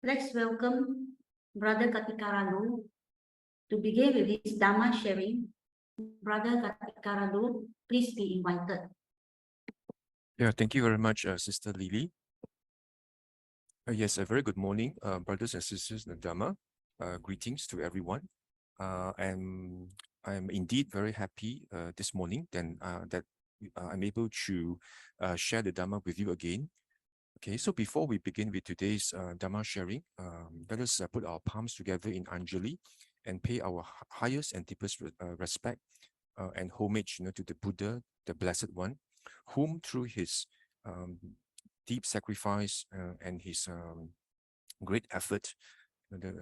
Let's welcome Brother Ghatikara Loo to begin with his Dhamma sharing. Brother Ghatikara Loo, please be invited. Yeah, thank you very much, Sister Lily. Yes, a very good morning, brothers and sisters in the Dhamma. Greetings to everyone. I'm indeed very happy this morning that I'm able to share the Dhamma with you again. Okay, so before we begin with today's Dhamma sharing, let us put our palms together in Anjali and pay our highest and deepest respect and homage, to the Buddha, the Blessed One, whom through his deep sacrifice and his great effort,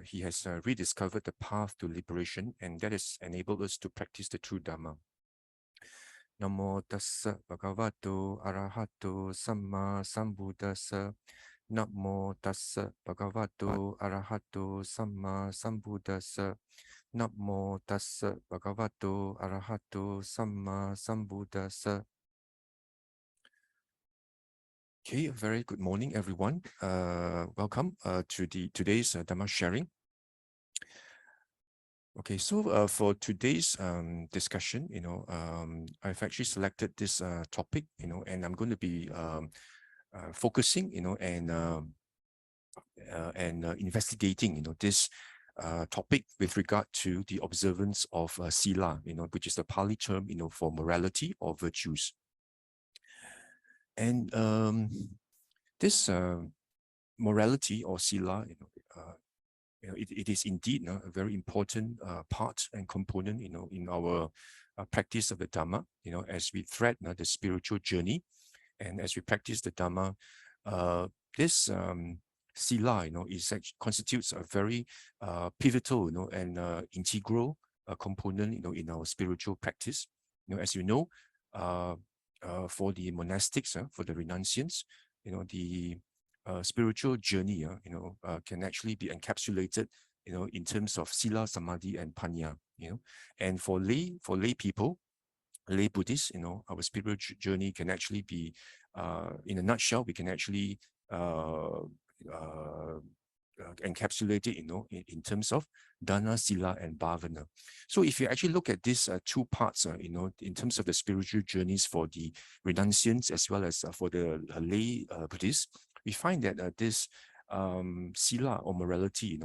he has rediscovered the path to liberation, and that has enabled us to practice the true Dhamma. Namo tassa bhagavato arahato samma sambuddhassa. Namo tassa bhagavato arahato samma sambuddhassa. Namo tassa bhagavato arahato samma sambuddhassa. Okay, a very good morning, everyone. Welcome to today's Dhamma sharing. Okay, so for today's discussion, I've actually selected this topic, and I'm going to be focusing, and investigating, this topic with regard to the observance of sila, which is the Pali term, for morality or virtues. And this morality or sila, it is indeed a very important part and component, in our practice of the Dhamma, as we thread the spiritual journey, and as we practice the Dhamma, this sila, constitutes a very pivotal, and integral component, in our spiritual practice. As you know, for the monastics, for the renunciants, the spiritual journey, can actually be encapsulated, in terms of sila, samadhi, and panya. And for lay people, lay Buddhists, our spiritual journey can actually be, in a nutshell, we can actually encapsulate it, in terms of dana, sila, and bhavana. So if you actually look at these two parts, in terms of the spiritual journeys for the renunciants as well as for the lay Buddhists, we find that this sila or morality,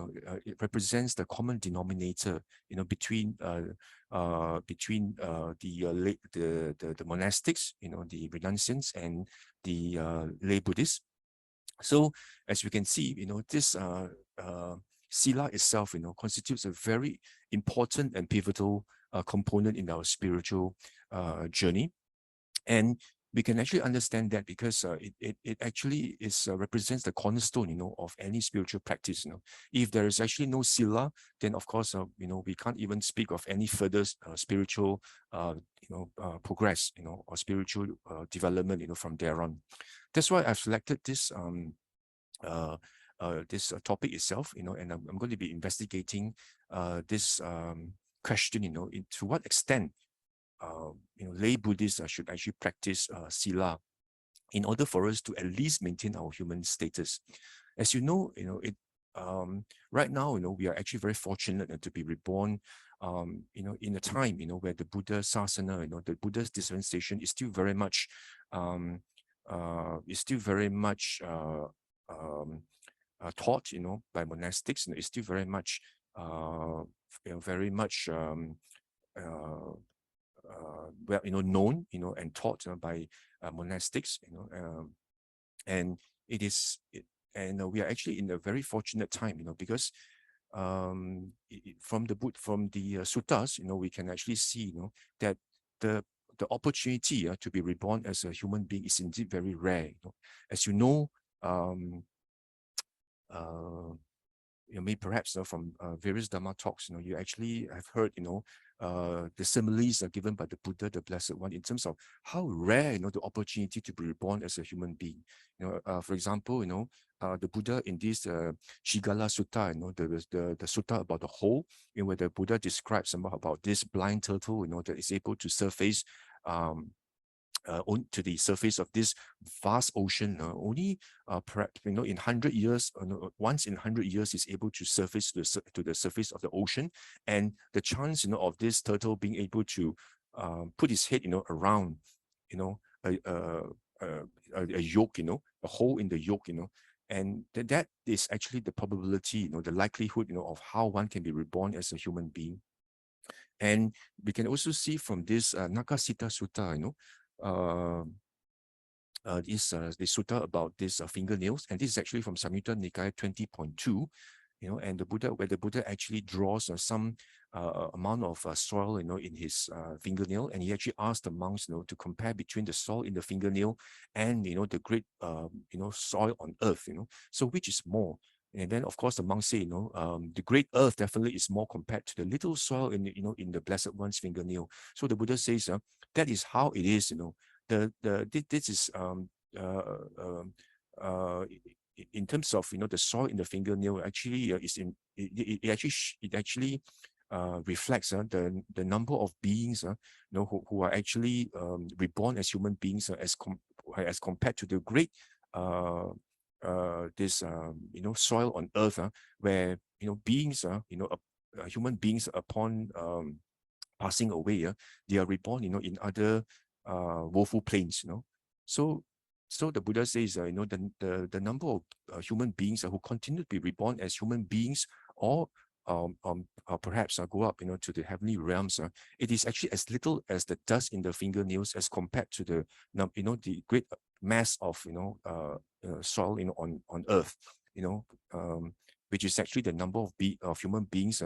it represents the common denominator, between the monastics, the renunciants, and the lay Buddhists. So as we can see, this sila itself, constitutes a very important and pivotal component in our spiritual journey. And we can actually understand that because it actually represents the cornerstone, of any spiritual practice. If there is actually no sila, then of course, we can't even speak of any further spiritual, progress, or spiritual development, from there on. That's why I've selected this this topic itself, and I'm going to be investigating this question, to what extent lay Buddhists should actually practice sila in order for us to at least maintain our human status. As you know, right now, we are actually very fortunate to be reborn, in a time, where the Buddha Sasana, the Buddha's dispensation is still very much, taught, by monastics. It's still very much, well, known, and taught by monastics, and and we are actually in a very fortunate time, because from the suttas, we can actually see, that the opportunity to be reborn as a human being is indeed very rare. As you know, maybe perhaps from various Dhamma talks, you actually have heard, the similes are given by the Buddha, the Blessed One, in terms of how rare, the opportunity to be reborn as a human being. For example, the Buddha in this Shigala Sutta, the sutta about the whole, where the Buddha describes about this blind turtle, that is able to surface to the surface of this vast ocean. Only perhaps in 100 years, once in 100 years, is able to surface to the surface of the ocean, and the chance of this turtle being able to put his head around a yolk, a hole in the yolk, and that is actually the probability, the likelihood, of how one can be reborn as a human being. And we can also see from this Nakasita Sutta, this sutta about this fingernails, and this is actually from Samyutta Nikaya 20.2, and where the Buddha actually draws some amount of soil, in his fingernail, and he actually asked the monks, to compare between the soil in the fingernail and the great soil on earth, so which is more? And then, of course, the monks say, the great earth definitely is more compared to the little soil in in the Blessed One's fingernail. So the Buddha says, that is how it is, this is in terms of the soil in the fingernail actually it actually reflects the number of beings who are actually reborn as human beings as compared to the great this soil on earth where beings human beings upon passing away, they are reborn in other woeful planes. So the Buddha says the number of human beings who continue to be reborn as human beings, or perhaps go up to the heavenly realms, it is actually as little as the dust in the fingernails as compared to the the great mass of soil on earth, which is actually the number of human beings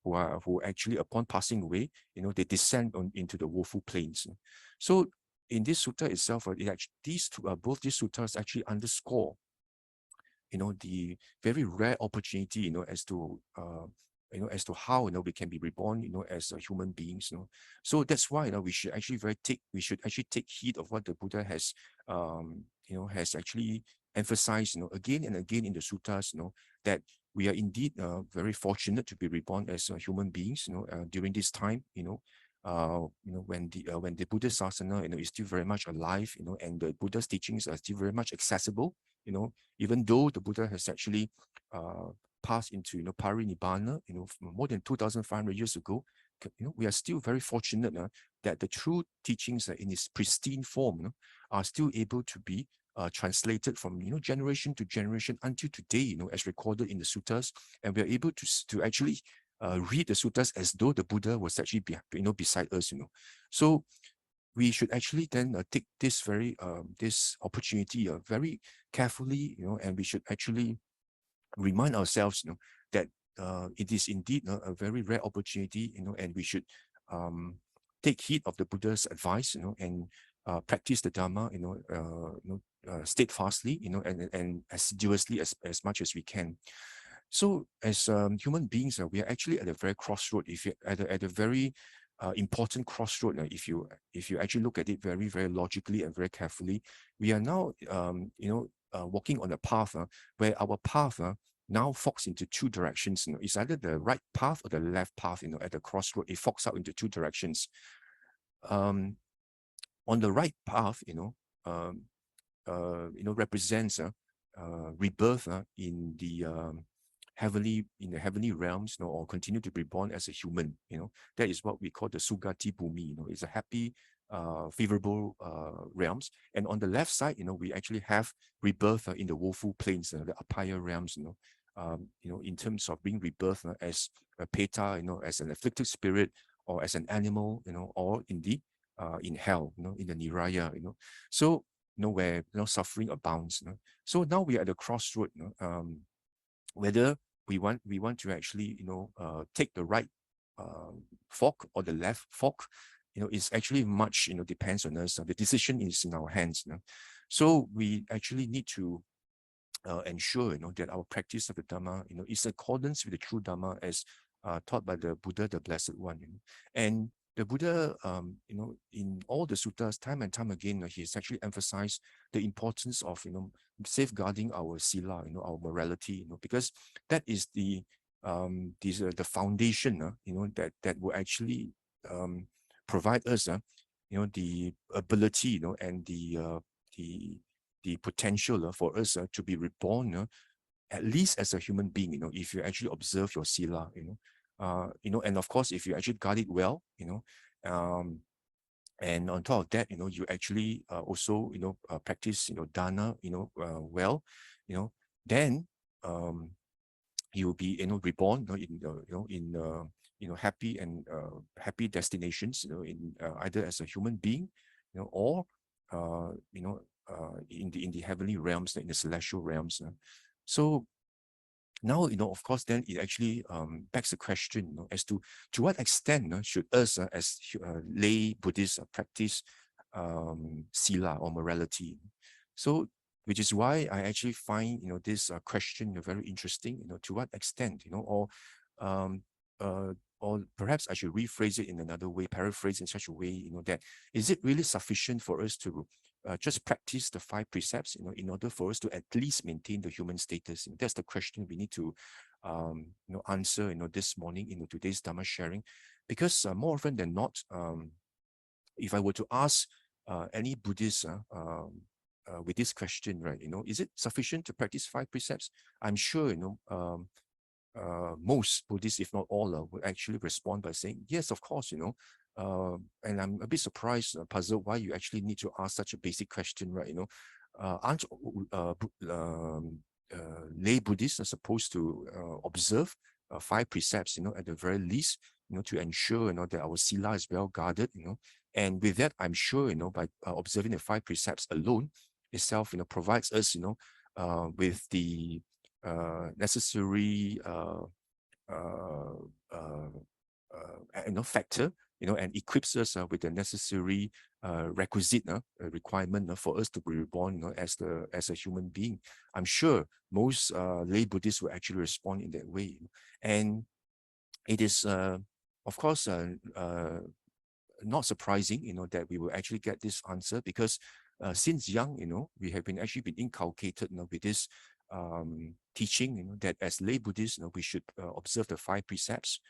who actually upon passing away, they descend into the woeful planes. So in this sutta itself, both these suttas actually underscore the very rare opportunity as to how we can be reborn as human beings. So that's why we should actually take heed of what the Buddha has has actually emphasized again and again in the suttas, that we are indeed very fortunate to be reborn as human beings during this time, when the Buddha Sasana is still very much alive, and the Buddha's teachings are still very much accessible, even though the Buddha has actually passed into parinibbana, more than 2,500 years ago. We are still very fortunate that the true teachings in its pristine form are still able to be translated from generation to generation until today, as recorded in the suttas, and we are able to actually read the suttas as though the Buddha was actually beside us. So we should actually then take this this opportunity very carefully, and we should actually remind ourselves, that it is indeed a very rare opportunity, and we should take heed of the Buddha's advice, and practice the Dhamma, steadfastly, and assiduously as much as we can. So as human beings, we are actually at a very crossroad. If you're at a very important crossroad, if you actually look at it very, very logically and very carefully, we are now walking on a path where our path now forks into two directions. It's either the right path or the left path. At the crossroad, it forks out into two directions. On the right path, represents rebirth in the heavenly realms, or continue to be born as a human. That is what we call the Sugati Bhumi. It's a happy, favorable realms. And on the left side, we actually have rebirth in the woeful planes, the Apaya realms. In terms of being rebirth as a Peta, as an afflicted spirit, or as an animal, or indeed in hell, in the Niraya, So where suffering abounds. So now we are at the crossroad, whether we want to actually take the right fork or the left fork, it's actually much depends on us. The decision is in our hands. So we actually need to ensure that our practice of the Dhamma is in accordance with the true Dhamma as taught by the Buddha, the Blessed One. And the Buddha, in all the suttas, time and time again, he has actually emphasized the importance of safeguarding our sila, our morality, because that is the foundation, that will actually provide us the ability, and the potential for us to be reborn, at least as a human being, if you actually observe your sila, and of course, if you actually guard it well, and on top of that, you actually also, practice, dana, well, then you'll be, reborn, in happy and happy destinations, in either as a human being, or in the heavenly realms, in the celestial realms. So now, of course, then it actually begs the question, as to what extent should us as lay Buddhists practice sila or morality. So, which is why I actually find, this question very interesting, to what extent, or perhaps I should rephrase it in another way, paraphrase in such a way, that is it really sufficient for us to just practice the 5 precepts, in order for us to at least maintain the human status? That's the question we need to, answer, this morning, today's Dhamma sharing, because more often than not, if I were to ask any Buddhist with this question, right, is it sufficient to practice 5 precepts? I'm sure, most Buddhists, if not all, would actually respond by saying, yes, of course, and I'm a bit surprised, puzzled why you actually need to ask such a basic question, right? Aren't lay Buddhists are supposed to observe 5 precepts, at the very least, to ensure, that our sila is well guarded, and with that, I'm sure, by observing the 5 precepts alone itself, provides us, with the necessary factor, and equips us with the necessary requisite requirement for us to be reborn, as a human being. I'm sure most lay Buddhists will actually respond in that way, and it is, of course, not surprising, that we will actually get this answer, because since young, we have been inculcated, with this teaching, that as lay Buddhists, we should observe the 5 precepts.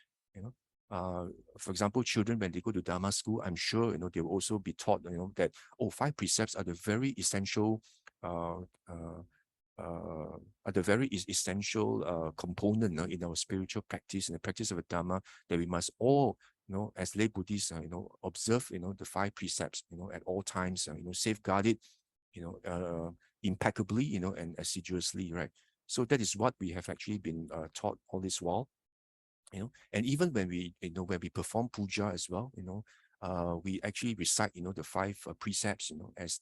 For example, children, when they go to Dhamma school, I'm sure, they will also be taught, that 5 precepts are the very essential component in our spiritual practice, in the practice of a Dhamma, that we must all, as lay Buddhists, observe, the 5 precepts, at all times, safeguard it, impeccably, and assiduously, right? So that is what we have actually been taught all this while, and even when we, when we perform puja as well, we actually recite, the 5 precepts, as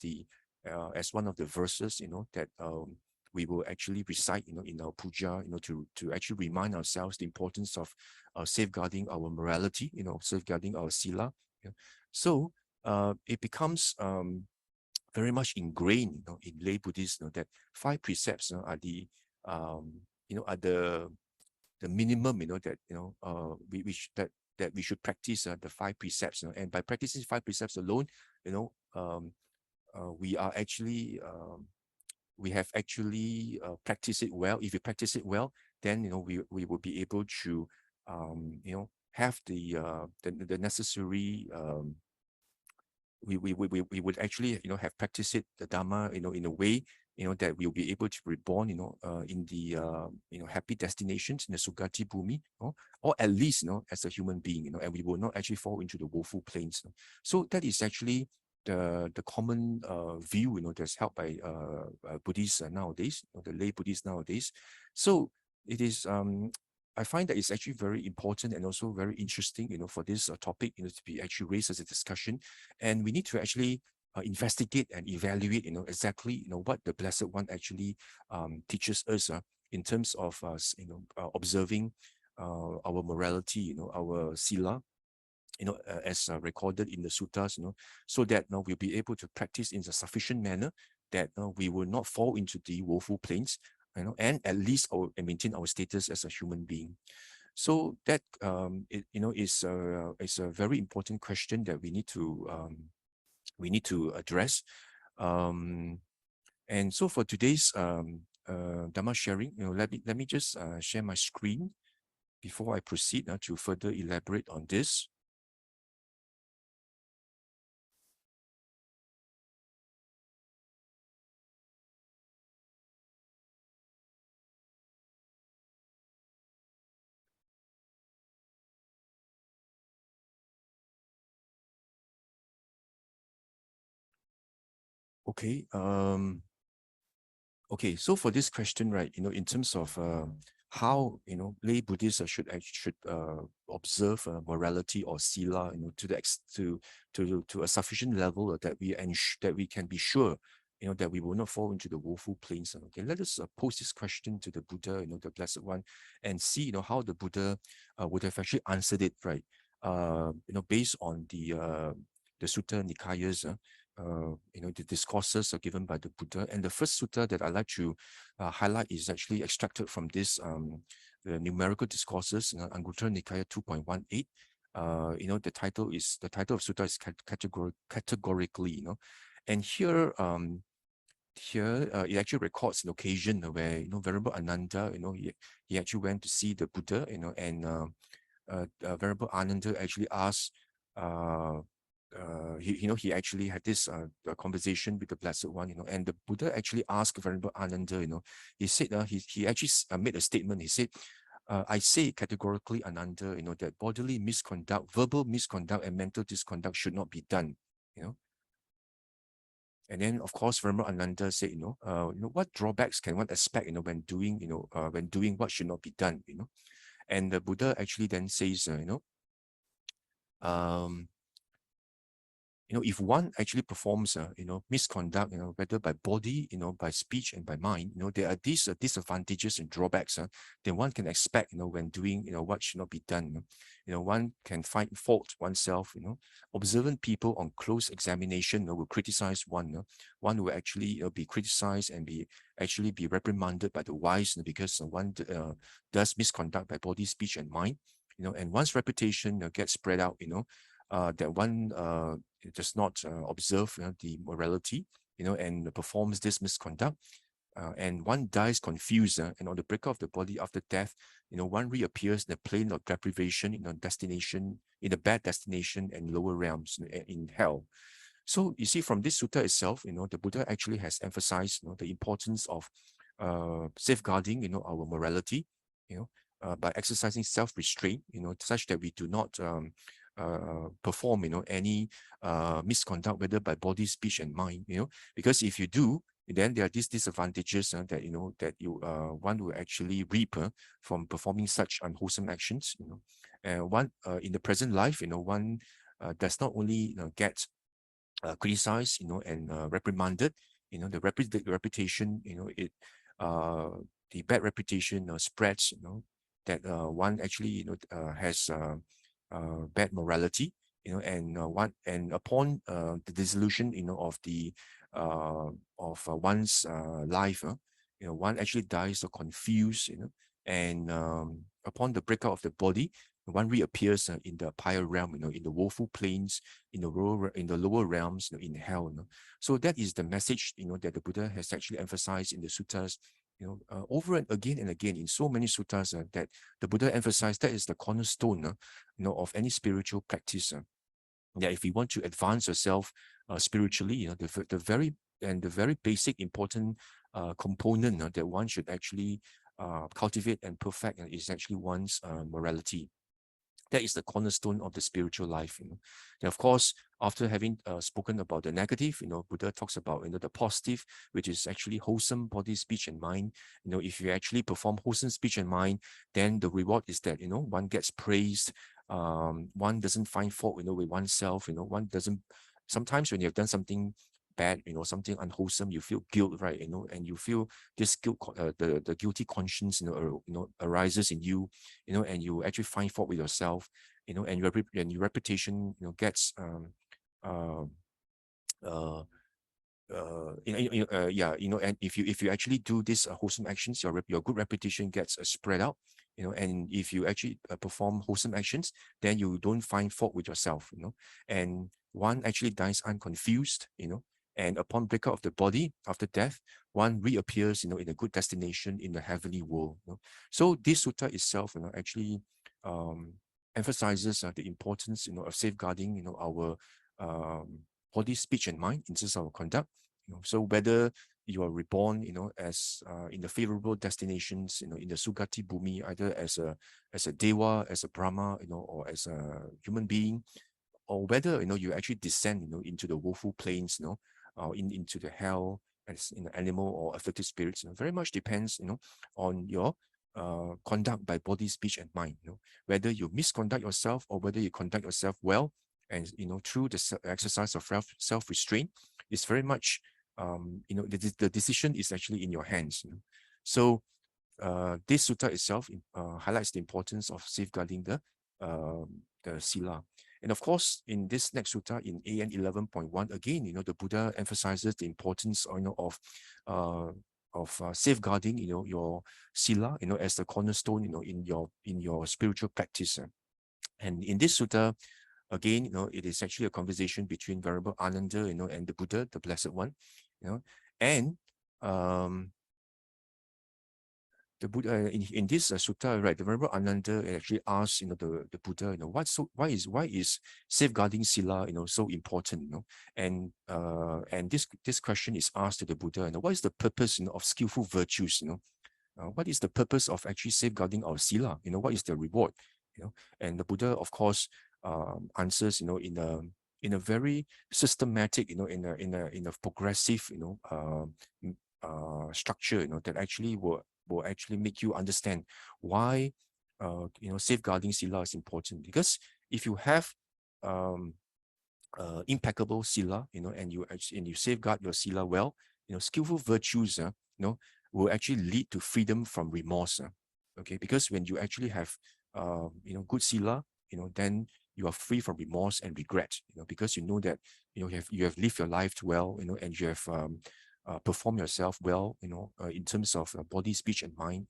as one of the verses, that we will actually recite, in our puja, to actually remind ourselves the importance of safeguarding our morality, safeguarding our sila. So it becomes very much ingrained, in lay Buddhists, that 5 precepts are the, are the minimum, that that we should practice the 5 precepts, and by practicing 5 precepts alone, we are actually we have actually practiced it well. If you practice it well, then we will be able to have the necessary we would actually have practiced it, the Dhamma, in a way that we'll be able to reborn in the happy destinations in the Sugati Bhumi, or at least as a human being, and we will not actually fall into the woeful plains. So that is actually the common view that's held by Buddhists nowadays, the lay Buddhists nowadays. So it is I find that it's actually very important and also very interesting, for this topic, to be actually raised as a discussion, and we need to actually investigate and evaluate, exactly, what the Blessed One actually teaches us in terms of observing our morality, our sila, as recorded in the suttas, so that we'll be able to practice in a sufficient manner that we will not fall into the woeful plains, and at least maintain our status as a human being. So that is a very important question that we need to address. And so for today's Dhamma sharing, let me just share my screen before I proceed to further elaborate on this. Okay. Okay. So for this question, right, in terms of how lay Buddhists should observe morality or sila, to the to a sufficient level that we can be sure, that we will not fall into the woeful plains. Okay, let us pose this question to the Buddha, the Blessed One, and see, how the Buddha would have actually answered it, right? Based on the Sutta Nikayas. The discourses are given by the Buddha. And the first sutta that I'd like to highlight is actually extracted from this the numerical discourses, Anguttara Nikaya 2.18. The title of sutta is categorically, and here it actually records an occasion where Venerable Ananda, he actually went to see the Buddha, and Venerable Ananda actually asked. He actually had this conversation with the Blessed One, and the Buddha actually asked Venerable Ananda, he said, he actually made a statement. He said, I say categorically, Ananda, that bodily misconduct, verbal misconduct, and mental disconduct should not be done, And then, of course, Venerable Ananda said, what drawbacks can one expect, when doing what should not be done, And the Buddha actually then says, if one actually performs, misconduct, whether by body, by speech and by mind, there are these disadvantages and drawbacks, then one can expect, when doing, what should not be done. One can find fault oneself, observant people on close examination will criticize one. One will actually be criticized and be reprimanded by the wise because one does misconduct by body, speech and mind, and one's reputation gets spread out, that one does not observe the morality, and performs this misconduct, and one dies confused, and on the break of the body after death, one reappears in the plane of deprivation, in a bad destination and lower realms, in hell. So you see, from this sutta itself, the Buddha actually has emphasized, the importance of safeguarding, our morality, by exercising self-restraint, such that we do not perform, any misconduct, whether by body, speech, and mind, because if you do, then there are these disadvantages that one will actually reap from performing such unwholesome actions. One in the present life, one does not only get criticized, and reprimanded, the reputation, the bad reputation spreads, that one actually, has bad morality, and upon the dissolution, of the one's life, one actually dies or confused, and upon the breakup of the body, one reappears in the higher realm, in the woeful plains, in the lower realms, in hell. So that is the message, that the Buddha has actually emphasized in the suttas, over and again in so many suttas, that the Buddha emphasized that is the cornerstone, of any spiritual practice. That if we want to advance yourself spiritually, the very basic important component that one should actually cultivate and perfect is actually one's morality. That is the cornerstone of the spiritual life. And of course, after having spoken about the negative, Buddha talks about the positive, which is actually wholesome body, speech, and mind. If you actually perform wholesome speech and mind, then the reward is that one gets praised. One doesn't find fault with oneself. One doesn't. Sometimes when you have done something bad, something unwholesome, you feel guilt, right? And you feel this guilt, the guilty conscience, arises in you, and you actually find fault with yourself, and your reputation, gets and if you actually do this wholesome actions, your good reputation gets spread out, and if you actually perform wholesome actions, then you don't find fault with yourself, and one actually dies unconfused, and upon breakup of the body after death, one reappears, in a good destination in the heavenly world. So this sutta itself, actually emphasizes the importance, of safeguarding, our body, speech, and mind in terms of our conduct. So whether you are reborn, as in the favorable destinations, in the Sugati Bhumi, either as a Deva, as a Brahma, or as a human being, or whether you actually descend, into the woeful plains, into the hell as animal or afflicted spirits. Very much depends, on your conduct by body, speech, and mind. Whether you misconduct yourself or whether you conduct yourself well, and through the exercise of self-restraint, is very much the decision is actually in your hands. So this sutta itself highlights the importance of safeguarding the sila. And of course, in this next sutta, in AN 11.1, again, the Buddha emphasizes the importance, of safeguarding, your sila, as the cornerstone, in your spiritual practice. And in this sutta, again, it is actually a conversation between Venerable Ananda, and the Buddha, the Blessed One, and the Buddha in this sutta, right? The Venerable Ananda actually asks, the Buddha, why is safeguarding sila, so important, and this question is asked to the Buddha, what is the purpose, of skillful virtues, what is the purpose of actually safeguarding our sila, what is the reward, and the Buddha, of course, answers, in a very systematic, in a progressive, structure, that actually will actually make you understand why safeguarding sila is important. Because if you have impeccable sila, and you safeguard your sila well, skillful virtues, will actually lead to freedom from remorse. Okay, because when you actually have good sila, then you are free from remorse and regret, because you know that you have lived your life well, and you have perform yourself well, in terms of body, speech, and mind,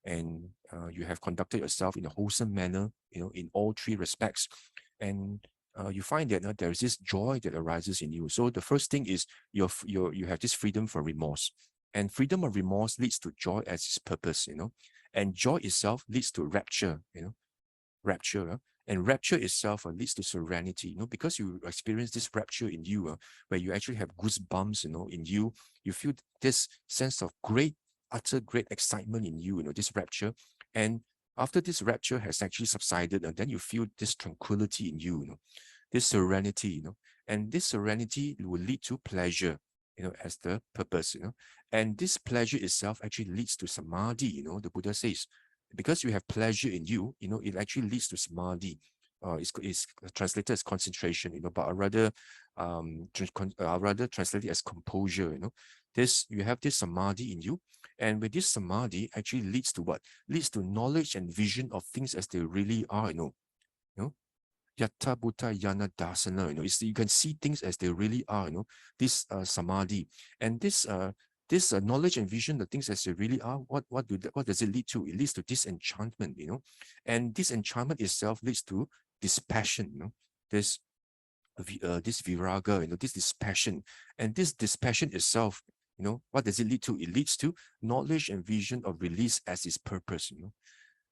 and you have conducted yourself in a wholesome manner, in all three respects, and you find that there is this joy that arises in you. So the first thing is you have this freedom from remorse, and freedom of remorse leads to joy as its purpose, and joy itself leads to rapture, rapture. And rapture itself leads to serenity, because you experience this rapture in you, where you actually have goosebumps, in you. You feel this sense of utter great excitement in you, this rapture. And after this rapture has actually subsided, and then you feel this tranquility in you, this serenity, and this serenity will lead to pleasure, as the purpose, and this pleasure itself actually leads to samadhi, the Buddha says. Because you have pleasure in you, it actually leads to samadhi. It's translated as concentration, but I rather translate it as composure. You have this samadhi in you, and with this samadhi actually leads to what? Leads to knowledge and vision of things as they really are. Yatta Bhuta Yana Dasana. You can see things as they really are. This samadhi, and this knowledge and vision, the things as they really are, what does it lead to? It leads to disenchantment, and disenchantment itself leads to dispassion, this viraga, this dispassion, and this dispassion itself, what does it lead to? It leads to knowledge and vision of release as its purpose,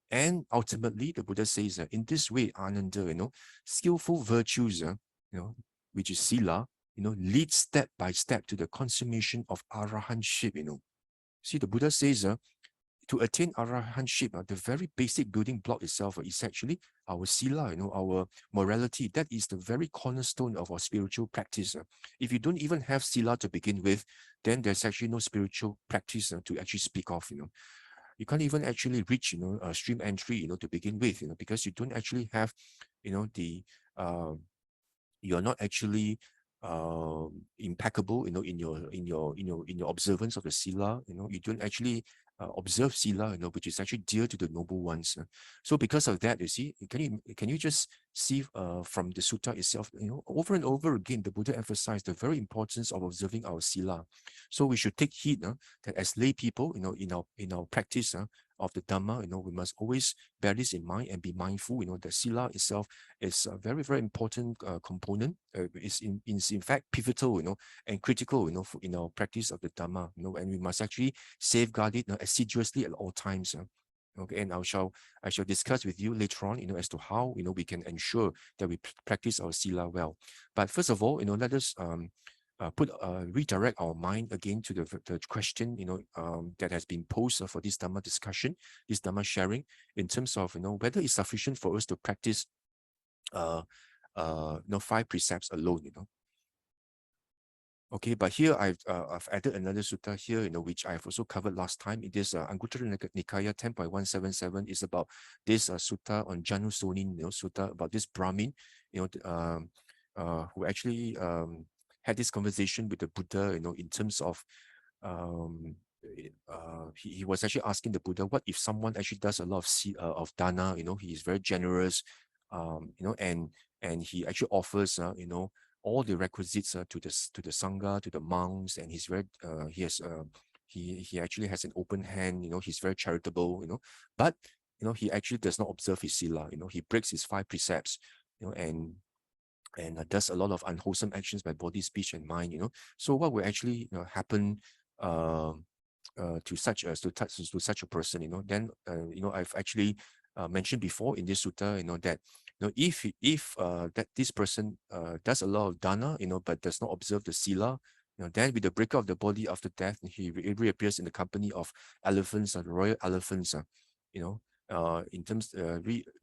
and ultimately the Buddha says that in this way, Ananda, skillful virtues, which is sila, lead step by step to the consummation of arahantship. See, the Buddha says to attain arahantship, the very basic building block itself is actually our sila, our morality. That is the very cornerstone of our spiritual practice. If you don't even have sila to begin with, then there's actually no spiritual practice to actually speak of. You can't even actually reach, a stream entry, to begin with, because you don't actually have, you're not actually impeccable, in your observance of the sila. You don't actually observe sila, which is actually dear to the noble ones. So because of that, you see, can you just see from the sutta itself, over and over again, the Buddha emphasized the very importance of observing our sila. So we should take heed that as lay people, in our practice of the Dhamma, we must always bear this in mind and be mindful, that sila itself is a very, very important component. Is in fact pivotal, and critical, in our practice of the Dhamma, and we must actually safeguard it assiduously at all times. Okay, and I shall discuss with you later on, as to how we can ensure that we practice our sila well. But first of all, let us redirect our mind again to the question, that has been posed for this Dhamma discussion, this Dhamma sharing, in terms of whether it's sufficient for us to practice 5 precepts alone. Okay, but here I've added another sutta here, which I've also covered last time. It is 𝓤𝓾𝓷𝓷𝓷 10.177 is about this sutta on 𝓤𝓷𝓲𝓪, sutta about this Brahmin, who actually had this conversation with the Buddha, in terms of he was actually asking the Buddha, what if someone actually does a lot of dana, he is very generous, and he actually offers, all the requisites to the sangha, to the monks, and he's very he actually has an open hand, he's very charitable, but he actually does not observe his sila, he breaks his 5 precepts, and does a lot of unwholesome actions by body, speech, and mind, So what will actually happen to such a person, then I've actually mentioned before in this sutta, that if that this person does a lot of dana, but does not observe the sila, then with the breakup of the body after death, he reappears in the company of elephants, the royal elephants, in terms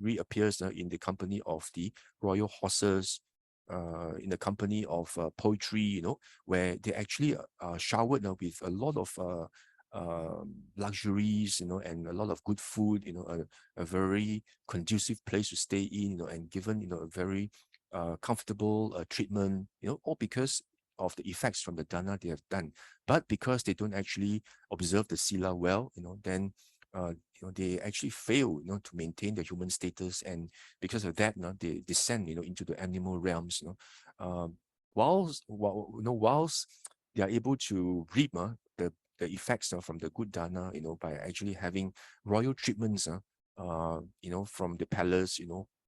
reappears in the company of the royal horses, in the company of poetry, where they actually are showered with a lot of luxuries, and a lot of good food, a very conducive place to stay in, and given, a very comfortable treatment, all because of the effects from the dana they have done. But because they don't actually observe the sila well, then they actually fail, to maintain their human status, and because of that, they descend, into the animal realms. Whilst they are able to reap the effects from the good dana, by actually having royal treatments, from the palace,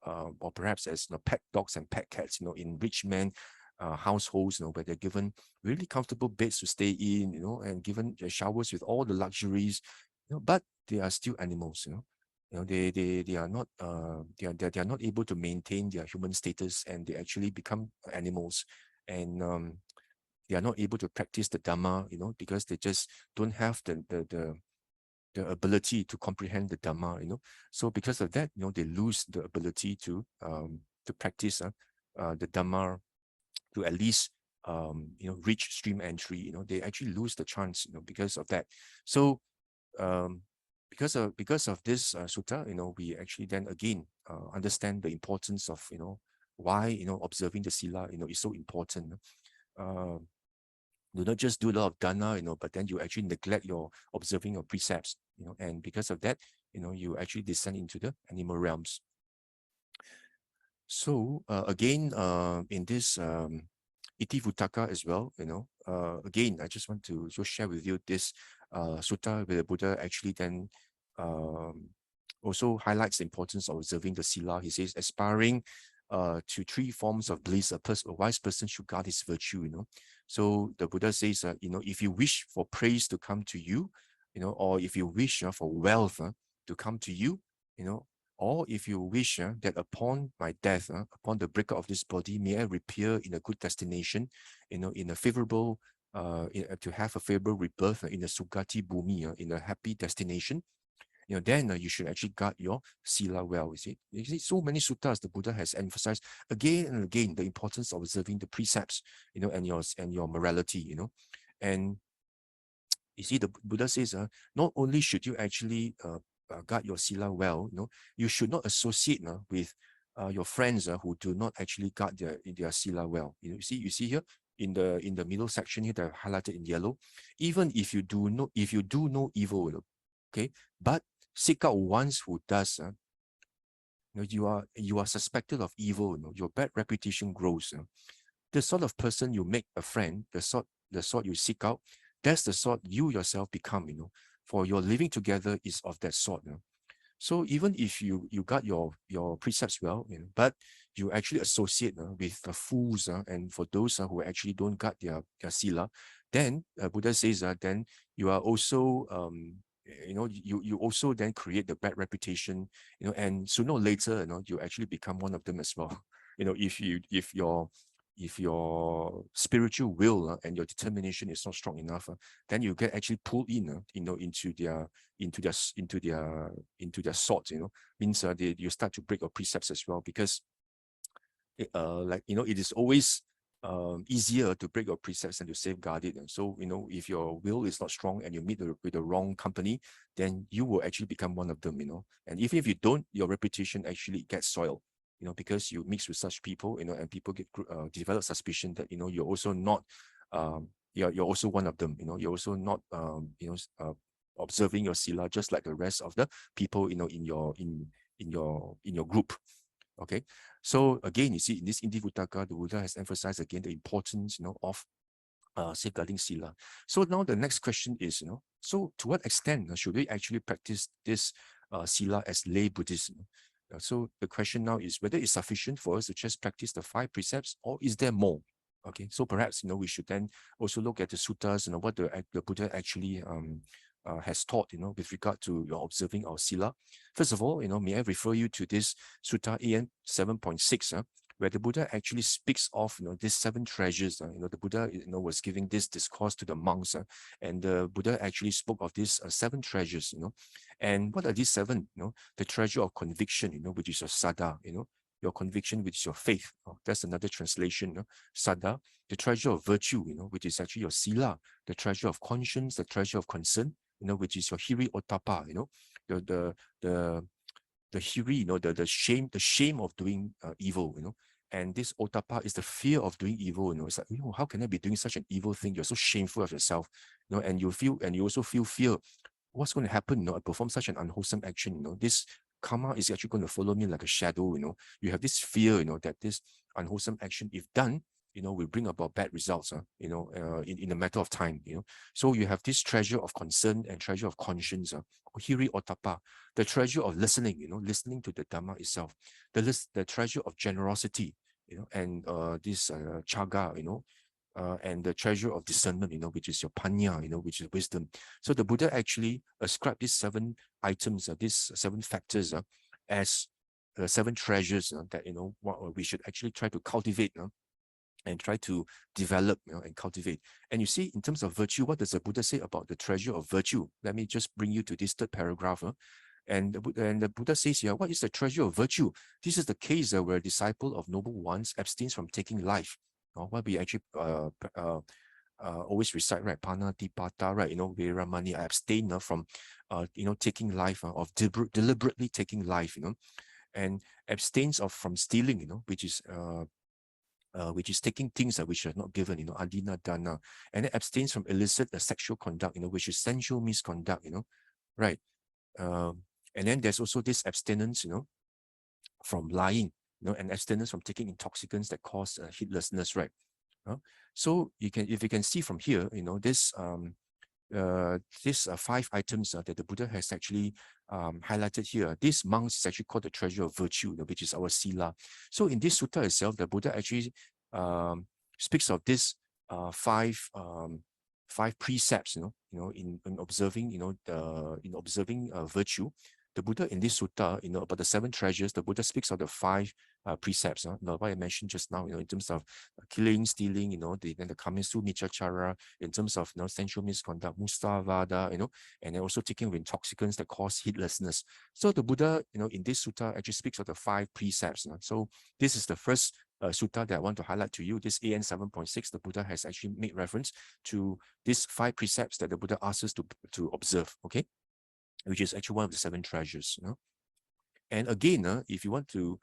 or perhaps as pet dogs and pet cats, in rich men households, where they're given really comfortable beds to stay in, and given showers with all the luxuries, but they are still animals, they are not they are not able to maintain their human status, and they actually become animals, and they are not able to practice the Dhamma, because they just don't have the ability to comprehend the Dhamma, So because of that, they lose the ability to practice the Dhamma, to at least reach stream entry. They actually lose the chance, because of that. So because of this sutta, we actually then again understand the importance of why observing the sila is so important. Do not just do a lot of dana, but then you actually neglect your observing your precepts, and because of that, you actually descend into the animal realms. So again, in this Iti-Vuttaka as well, again, I just want to just share with you this sutta where the Buddha actually then also highlights the importance of observing the sila. He says, aspiring to 3 forms of bliss, a wise person should guard his virtue, So the Buddha says, if you wish for praise to come to you, or if you wish for wealth to come to you, or if you wish that upon my death, upon the breakup of this body, may I reappear in a good destination, in a favorable, to have a favorable rebirth in a Sugati Bhumi, in a happy destination, then you should actually guard your sila well. You see, so many suttas the Buddha has emphasized again and again the importance of observing the precepts, and your morality, and you see, the Buddha says, not only should you actually guard your sila well, you should not associate with your friends who do not actually guard their sila well. You see here in the middle section here that I've highlighted in yellow. Even if you do no evil, okay, but seek out ones who does. You are suspected of evil. Your bad reputation grows. The sort of person you make a friend, the sort you seek out, that's the sort you yourself become, for your living together is of that sort. So even if you got your precepts well, but you actually associate with the fools, and for those who actually don't guard their sila, then Buddha says then you are also you also then create the bad reputation, and sooner or later, you actually become one of them as well. If your spiritual will and your determination is not strong enough, then you get actually pulled in, into their sort. Means you start to break your precepts as well, because it is always easier to break your precepts and to safeguard it. And so, if your will is not strong and you meet with the wrong company, then you will actually become one of them, And even if you don't, your reputation actually gets soiled, because you mix with such people, and people develop suspicion that, you're also not, you're also one of them, you're also not, observing your sila just like the rest of the people, in your group. Okay, so again, you see, in this Indi Vuttaka, the Buddha has emphasized again the importance, of safeguarding sila. So now the next question is, so to what extent should we actually practice this sila as lay Buddhists? So the question now is whether it's sufficient for us to just practice the 5 precepts, or is there more? Okay, so perhaps we should then also look at the suttas, what the Buddha actually has taught, with regard to your observing our sila. First of all, may I refer you to this Sutta AN 7.6, where the Buddha actually speaks of, these 7 treasures. The Buddha, was giving this discourse to the monks, and the Buddha actually spoke of these 7 treasures, And what are these 7? The treasure of conviction, which is your saddha, your conviction, which is your faith. That's another translation, saddha. The treasure of virtue, which is actually your sila. The treasure of conscience, the treasure of concern, which is your 𝓤𝓷𝓷𝓷, the hiri, the shame of doing evil, And this ottappa is the fear of doing evil, It's like, how can I be doing such an evil thing? You're so shameful of yourself, and you also feel fear. What's going to happen, I perform such an unwholesome action, This karma is actually going to follow me like a shadow, You have this fear, that this unwholesome action, if done, will bring about bad results, in a matter of time, So you have this treasure of concern and treasure of conscience, 𝓤𝓷𝓷𝓷𝓫, the treasure of listening, listening to the Dhamma itself, the treasure of generosity, and this chaga, and the treasure of discernment, which is your panya, which is wisdom. So the Buddha actually ascribed these 7 items, these 7 factors, as 7 treasures that what we should actually try to cultivate, and try to develop, and cultivate. And you see, in terms of virtue, what does the Buddha say about the treasure of virtue? Let me just bring you to this 3rd paragraph. And the Buddha says here, what is the treasure of virtue? This is the case where a disciple of noble ones abstains from taking life. What we actually always recite, right? Panatipata, right? Vairamani, I abstain from, taking life, of deliberately taking life, and abstains from stealing, which is taking things which are not given, adina dana, and it abstains from illicit sexual conduct, which is sensual misconduct, right? And then there's also this abstinence, from lying, and abstinence from taking intoxicants that cause heedlessness, right? So if you can see from here, this these 5 items that the Buddha has actually highlighted here. These monks is actually called the treasure of virtue, which is our sila. So in this sutta itself, the Buddha actually speaks of this 5 precepts, in observing, in observing virtue. The Buddha in this sutta, about the 7 treasures, the Buddha speaks of the 5 precepts. What I mentioned just now, in terms of killing, stealing, then the kamesu michachara, in terms of sensual misconduct, mustavada, and then also taking of intoxicants that cause heedlessness. So the Buddha, in this sutta actually speaks of the 5 precepts. So this is the first sutta that I want to highlight to you. This AN 7.6, the Buddha has actually made reference to these 5 precepts that the Buddha asks us to observe. Okay, which is actually one of the 7 treasures. And again, if you want to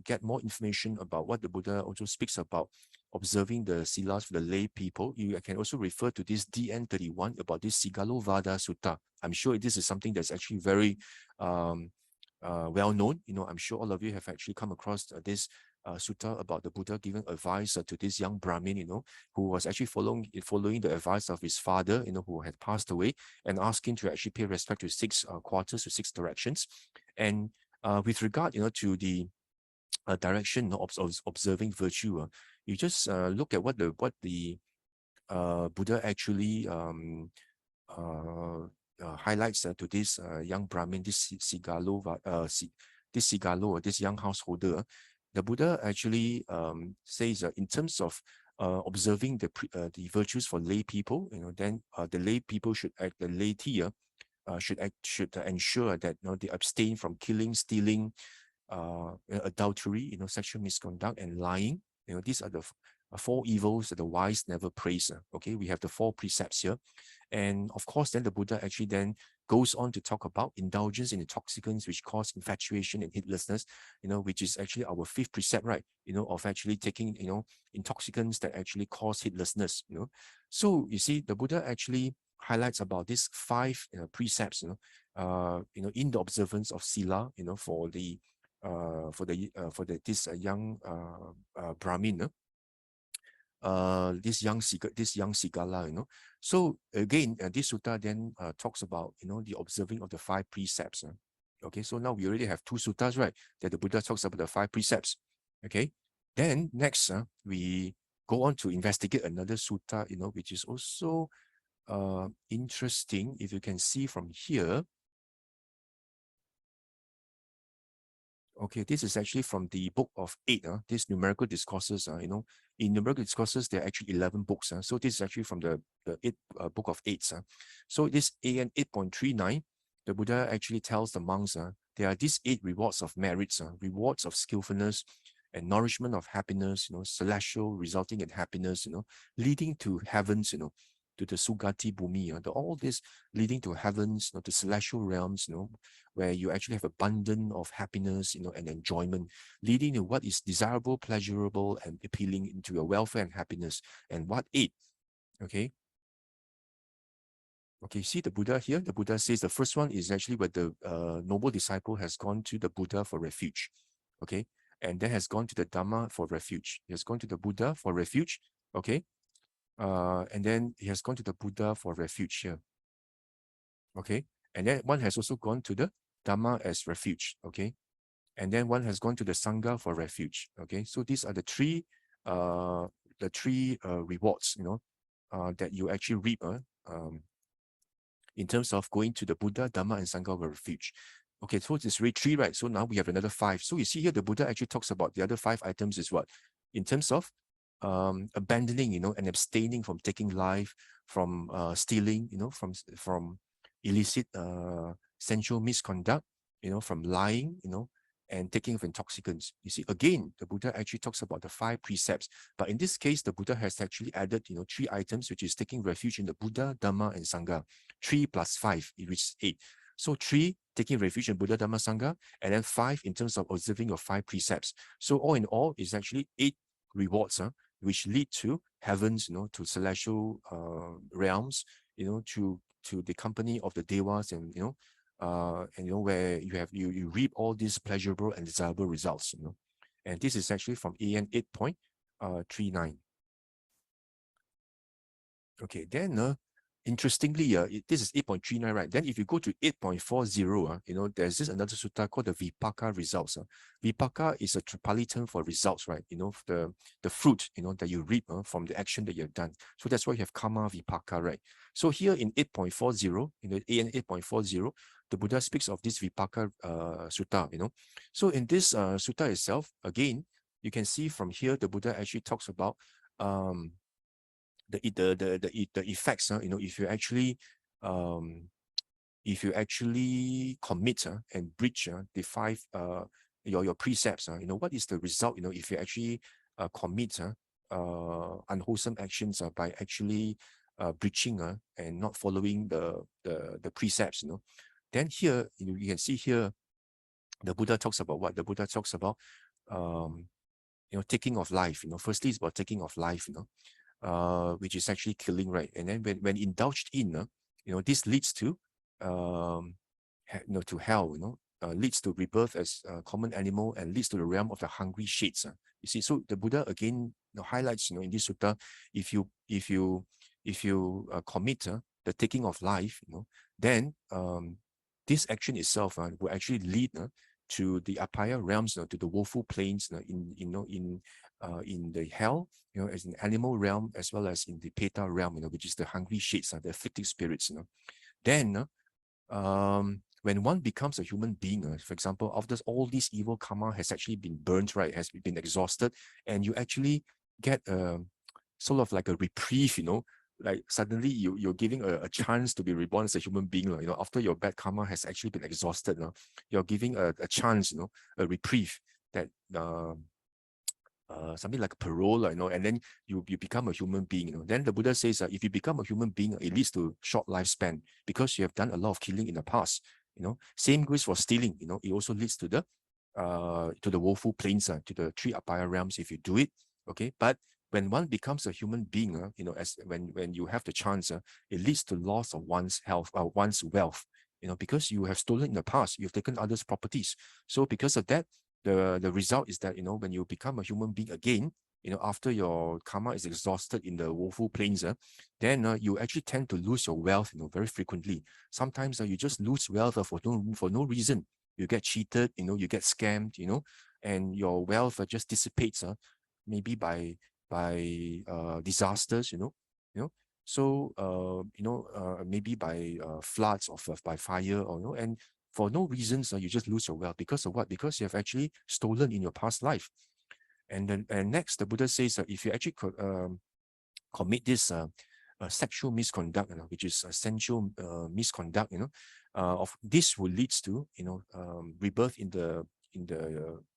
get more information about what the Buddha also speaks about observing the silas for the lay people, you can also refer to this DN 31 about this 𝓟𝓾𝓷𝓷 Sutta. I'm sure this is something that's actually very well known. I'm sure all of you have actually come across this sutta about the Buddha giving advice to this young Brahmin, who was actually following the advice of his father, who had passed away, and asking to actually pay respect to 6 quarters, to 6 directions. And with regard, to the direction of observing virtue, you just look at what the Buddha actually highlights to this young Brahmin, this 𝓟𝓾𝓷𝓷, this young householder. The Buddha actually says in terms of observing the virtues for lay people, then the lay people should the laity should ensure that they abstain from killing, stealing, adultery, sexual misconduct, and lying. these are the four evils that the wise never praise. Okay, we have the four precepts here. And of course, then the Buddha actually then goes on to talk about indulgence in intoxicants, which cause infatuation and heedlessness, which is actually our fifth precept, right? Of actually taking, intoxicants that actually cause heedlessness, So you see, the Buddha actually highlights about these five precepts, in the observance of Sila, for this young Brahmin, this young 𝓤𝓾𝓷𝓷𝓷, So again, this sutta then talks about, the observing of the five precepts. Okay, so now we already have two suttas, right? That the Buddha talks about the five precepts. Okay, then next, we go on to investigate another sutta, which is also interesting. If you can see from here, okay, this is actually from the book of 8, these numerical discourses. In numerical discourses, there are actually 11 books. So this is actually from the book of 8. So this AN 8.39, the Buddha actually tells the monks, there are these 8 rewards of merits, rewards of skillfulness and nourishment of happiness, celestial resulting in happiness, leading to heavens, to the Sugati Bhumi, all this leading to heavens, to celestial realms, where you actually have abundance of happiness, and enjoyment, leading to what is desirable, pleasurable, and appealing into your welfare and happiness. And what 8? Okay. Okay, see the Buddha here. The Buddha says the first one is actually where the noble disciple has gone to the Buddha for refuge. Okay, and then has gone to the Dhamma for refuge. He has gone to the Buddha for refuge. Okay, and then he has gone to the Buddha for refuge here. Okay, and then one has also gone to the Dhamma as refuge. Okay, and then one has gone to the Sangha for refuge. Okay, so these are the three rewards, that you actually reap in terms of going to the Buddha, Dhamma, and Sangha for refuge. Okay, so it's really 3, right? So now we have another 5. So you see here, the Buddha actually talks about the other 5 items is what? In terms of abandoning, and abstaining from taking life, from stealing, from illicit sensual misconduct, from lying, and taking of intoxicants. You see, again, the Buddha actually talks about the 5 precepts. But in this case, the Buddha has actually added, 3 items, which is taking refuge in the Buddha, Dhamma, and Sangha. 3 plus 5, it reaches 8. So 3, taking refuge in Buddha, Dhamma, Sangha, and then 5 in terms of observing your 5 precepts. So all in all, is actually 8 rewards, which lead to heavens, to celestial realms, to the company of the devas, and where you reap all these pleasurable and desirable results, And this is actually from AN 8.39. Okay, then interestingly, this is 8.39, right? Then if you go to 8.40, there's this another sutta called the Vipaka results. Vipaka is a Pali term for results, right? The fruit, that you reap from the action that you've done. So that's why you have karma vipaka, right? So here in 8.40, in the AN 8.40, the Buddha speaks of this Vipaka sutta, So in this sutta itself, again, you can see from here, the Buddha actually talks about the effects, if you actually commit and breach the 5 your precepts, what is the result, if you actually commit unwholesome actions by actually breaching and not following the precepts, Then here, you can see here, the Buddha talks about what? The Buddha talks about taking of life. Firstly, it's about taking of life, which is actually killing, right? And then when indulged in, this leads to to hell, leads to rebirth as a common animal, and leads to the realm of the hungry shades. You see, so the Buddha again highlights, in this sutta, if you commit the taking of life, then this action itself will actually lead to the apaya realms, to the woeful plains, in the hell, as an animal realm, as well as in the peta realm, which is the hungry shades, the afflicted spirits. Then, when one becomes a human being, for example, after all this evil karma has actually been burnt, right, has been exhausted, and you actually get sort of like a reprieve, like suddenly you're giving a chance to be reborn as a human being, after your bad karma has actually been exhausted, you're giving a chance, a reprieve that something like parole, and then you become a human being. Then the Buddha says if you become a human being, it leads to short lifespan because you have done a lot of killing in the past. Same goes for stealing. It also leads to the woeful plains, to the three Apaya realms if you do it. Okay, but when one becomes a human being, as when you have the chance, it leads to loss of one's health, one's wealth. Because you have stolen in the past, you've taken others' properties. So because of that, the result is that when you become a human being again, after your karma is exhausted in the woeful plains, then you actually tend to lose your wealth, very frequently. Sometimes you just lose wealth for no reason. You get cheated, you get scammed, and your wealth just dissipates, maybe by disasters, so maybe by floods or by fire, or and for no reasons, you just lose your wealth. Because of what? Because you have actually stolen in your past life. And then next, the Buddha says if you actually commit this sexual misconduct, which is sensual misconduct, of this will leads to rebirth in the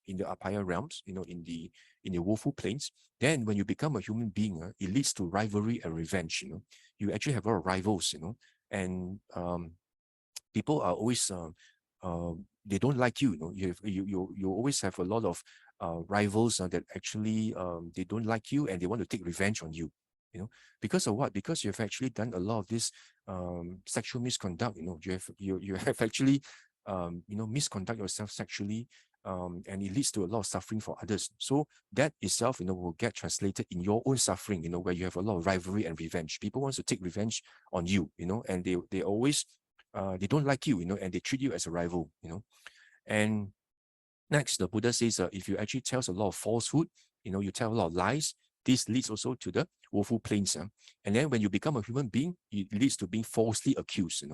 Apaya realms, in the woeful plains. Then when you become a human being, it leads to rivalry and revenge. You actually have a lot of rivals, and people are always they don't like you. You always have a lot of rivals that actually they don't like you and they want to take revenge on you. Because of what? Because you have actually done a lot of this sexual misconduct. You have actually misconduct yourself sexually, and it leads to a lot of suffering for others. So that itself, will get translated in your own suffering. Where you have a lot of rivalry and revenge. People want to take revenge on you. And they always they don't like you. And they treat you as a rival. And next, the Buddha says if you actually tell a lot of falsehood, you tell a lot of lies, this leads also to the woeful plains. And then when you become a human being, it leads to being falsely accused.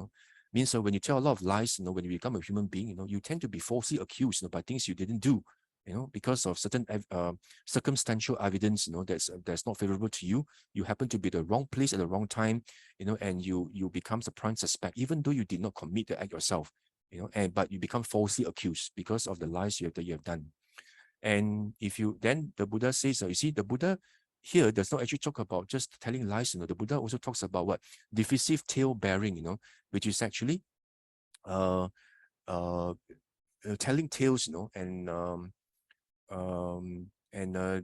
Means when you tell a lot of lies, when you become a human being, you tend to be falsely accused by things you didn't do. Because of certain circumstantial evidence, that's not favorable to you. You happen to be at the wrong place at the wrong time, and you become a prime suspect, even though you did not commit the act yourself. But you become falsely accused because of the lies that you have done. And then the Buddha says, you see, the Buddha here does not actually talk about just telling lies. The Buddha also talks about what? Divisive tale bearing, which is actually telling tales, and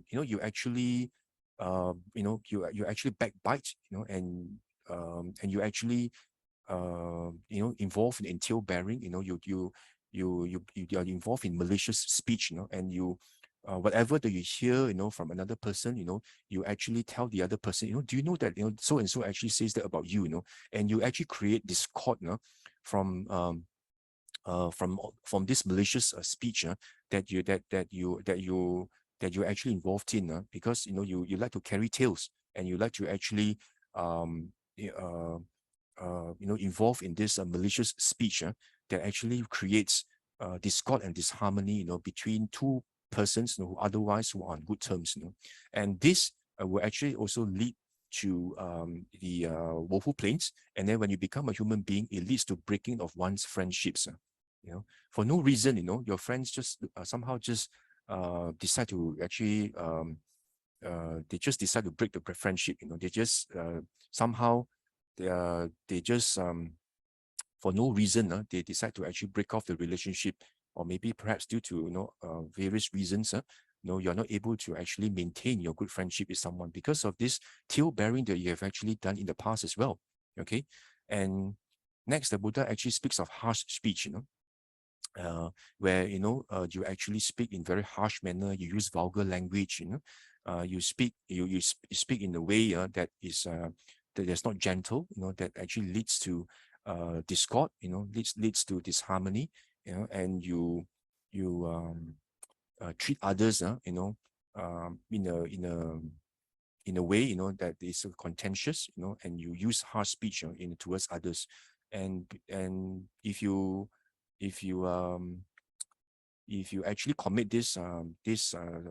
you actually you actually backbite, and you actually involved in tale bearing. You are involved in malicious speech, and you whatever that you hear, from another person, you actually tell the other person, do you know that so and so actually says that about you, and you actually create discord, from this malicious speech that you actually involved in, because you like to carry tales, and you like to actually involved in this malicious speech that actually creates discord and disharmony, between two persons who otherwise who are on good terms, and this will actually also lead to the woeful plains. And then when you become a human being, it leads to breaking of one's friendships. For no reason, your friends just somehow just decide to actually they just decide to break the friendship. They just somehow they just for no reason they decide to actually break off the relationship, or maybe perhaps due to various reasons. You're not able to actually maintain your good friendship with someone because of this tale bearing that you have actually done in the past as well. Okay, and next, the Buddha actually speaks of harsh speech. Where you actually speak in very harsh manner. You use vulgar language. You speak in a way that is not gentle. That actually leads to discord. Leads to disharmony. And you treat others. In a way that is contentious. And you use harsh speech towards others. And if you actually commit this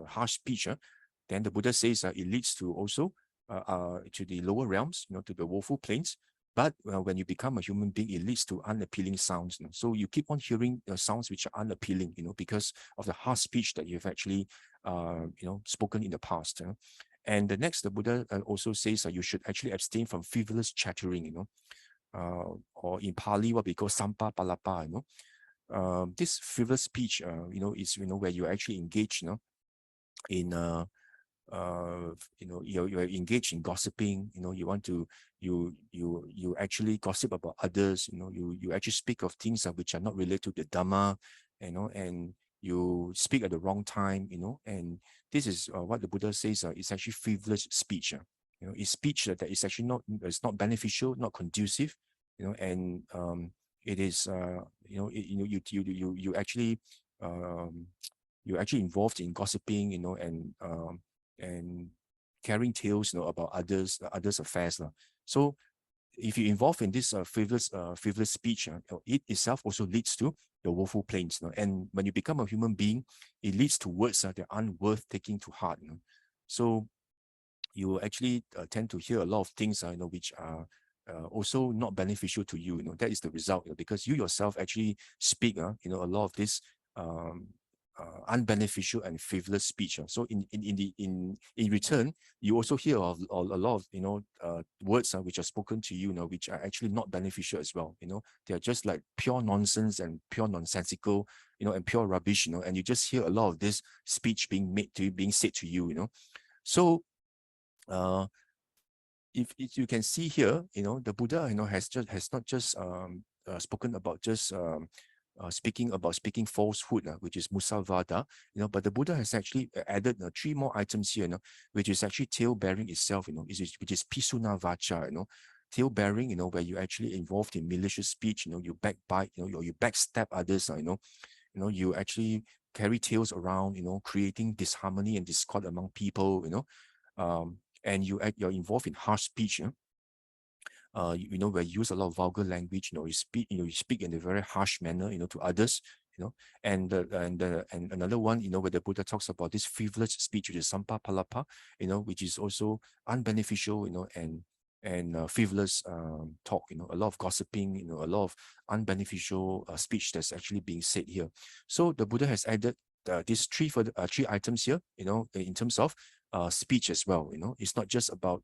harsh speech, then the Buddha says it leads to also to the lower realms, to the woeful plains. But when you become a human being, it leads to unappealing sounds. So you keep on hearing sounds which are unappealing, because of the harsh speech that you've actually spoken in the past. And the next, the Buddha also says you should actually abstain from frivolous chattering, or in Pali, what we call sampa palapa, this frivolous speech, is, where you actually engage, in, you're engaged in gossiping, you want to, you actually gossip about others, you actually speak of things which are not related to the Dhamma, and you speak at the wrong time, and this is what the Buddha says is actually frivolous speech. It's speech that is actually it's not beneficial, not conducive, and it is, you actually, you're actually involved in gossiping, and carrying tales, about others' affairs. So if you involve in this frivolous speech, it itself also leads to the woeful plains. And when you become a human being, it leads to words that aren't worth taking to heart. So you actually tend to hear a lot of things, which are also not beneficial to you. That is the result, because you yourself actually speak, a lot of this unbeneficial and frivolous speech. So in return, you also hear of a lot of words which are spoken to you, which are actually not beneficial as well. They are just like pure nonsense and pure nonsensical, and pure rubbish. And you just hear a lot of this speech being said to you. So if you can see here, the Buddha, has not just spoken about just speaking falsehood, which is musavada, but the Buddha has actually added 3 more items here, which is actually tale bearing itself, which is pisuna vacha, tale bearing, where you actually involved in malicious speech, you backbite, you backstab others, you actually carry tales around, creating disharmony and discord among people, and you're involved in harsh speech, where you use a lot of vulgar language, you speak in a very harsh manner, to others, and another one, where the Buddha talks about this frivolous speech, which is sampa palapa, which is also unbeneficial, and frivolous talk, a lot of gossiping, a lot of unbeneficial speech that's actually being said here. So the Buddha has added these 3 items here, in terms of speech as well. It's not just about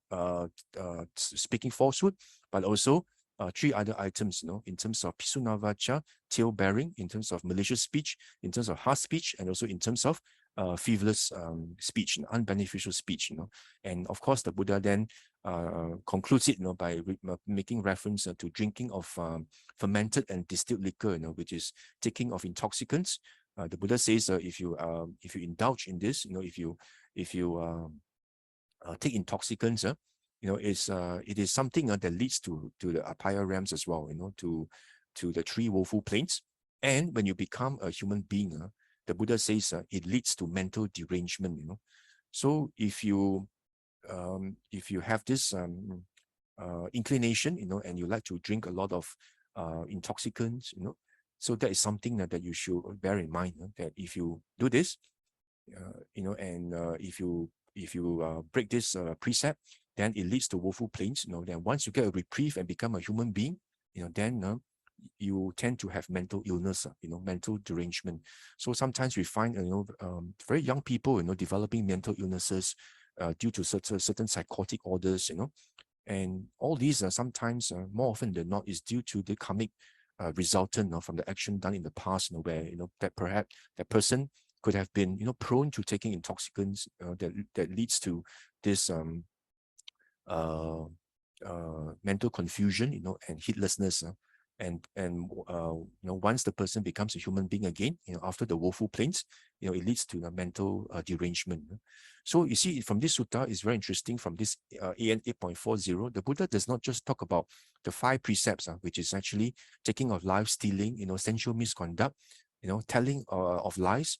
speaking falsehood, but also 3 other items, in terms of pisunavacha, tale bearing, in terms of malicious speech, in terms of harsh speech, and also in terms of frivolous speech, unbeneficial speech. And of course, the Buddha then concludes it, by making reference to drinking of fermented and distilled liquor, which is taking of intoxicants. The Buddha says if you indulge in this, if you take intoxicants, it is something that leads to the upper realms as well, to the 3 woeful plains. And when you become a human being, the Buddha says it leads to mental derangement. So if you have this inclination, and you like to drink a lot of intoxicants, so that is something that you should bear in mind, that if you do this, and if you break this precept, then it leads to woeful plains. Then once you get a reprieve and become a human being, then you tend to have mental illness, mental derangement. So sometimes we find, very young people, developing mental illnesses due to certain psychotic orders, and all these are sometimes, more often than not, is due to the karmic resultant from the action done in the past, where that perhaps that person could have been prone to taking intoxicants that leads to this mental confusion, and heedlessness, and once the person becomes a human being again, after the woeful plains, it leads to the mental derangement. So you see, from this sutta is very interesting. From this AN 8.40, the Buddha does not just talk about the 5 precepts, which is actually taking of life, stealing, sensual misconduct, telling of lies,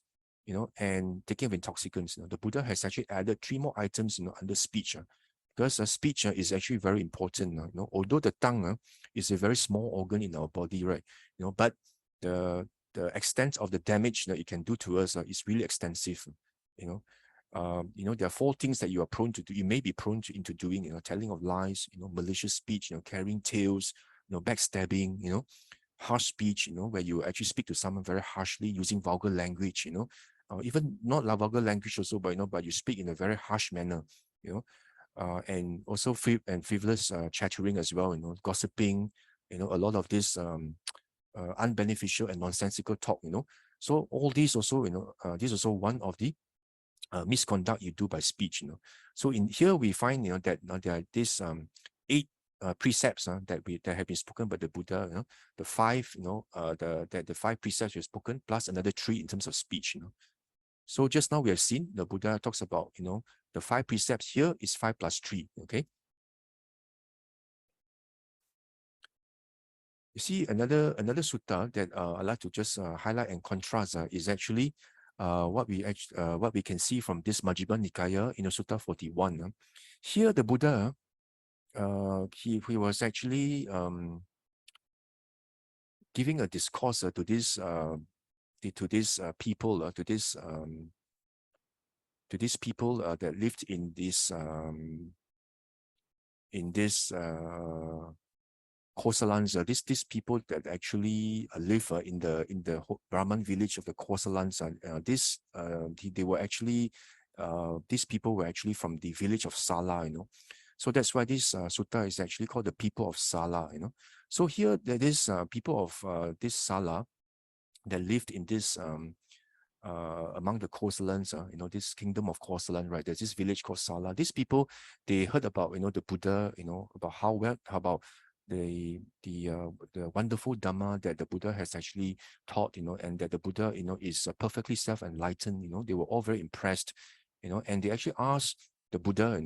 and taking of intoxicants. The Buddha has actually added 3 more items, under speech. Because speech is actually very important. Although the tongue is a very small organ in our body, right? But the extent of the damage that it can do to us is really extensive. There are 4 things that you are prone to do. You may be prone into doing. Telling of lies, malicious speech, carrying tales, backstabbing, harsh speech, where you actually speak to someone very harshly using vulgar language, even not vulgar language also, but but you speak in a very harsh manner, and also frivolous chattering as well, gossiping, a lot of this unbeneficial and nonsensical talk, So all these also, this is also one of the misconduct you do by speech, So in here we find, that there are these 8 precepts that have been spoken by the Buddha, the 5, the 5 precepts we've spoken, plus another 3 in terms of speech, So just now we have seen the Buddha talks about, the 5 precepts. Here is 5 plus 3, okay? You see, another sutta that I'd like to just highlight and contrast is actually what we can see from this Majjhima Nikaya in Sutta 41. Here, the Buddha, he was actually giving a discourse to this people, to these people that lived in this Kosalans, these people that actually live in the Brahman village of the Kosalans. They were actually these people were actually from the village of Sala, So that's why this sutta is actually called the people of Sala, So here there is people of this Sala that lived in this among the Kosalans, this kingdom of Kosalan, right? There's this village called Sala. These people, they heard about, the Buddha, about how about the wonderful Dhamma that the Buddha has actually taught, and that the Buddha, is perfectly self-enlightened, They were all very impressed, and they actually asked the Buddha,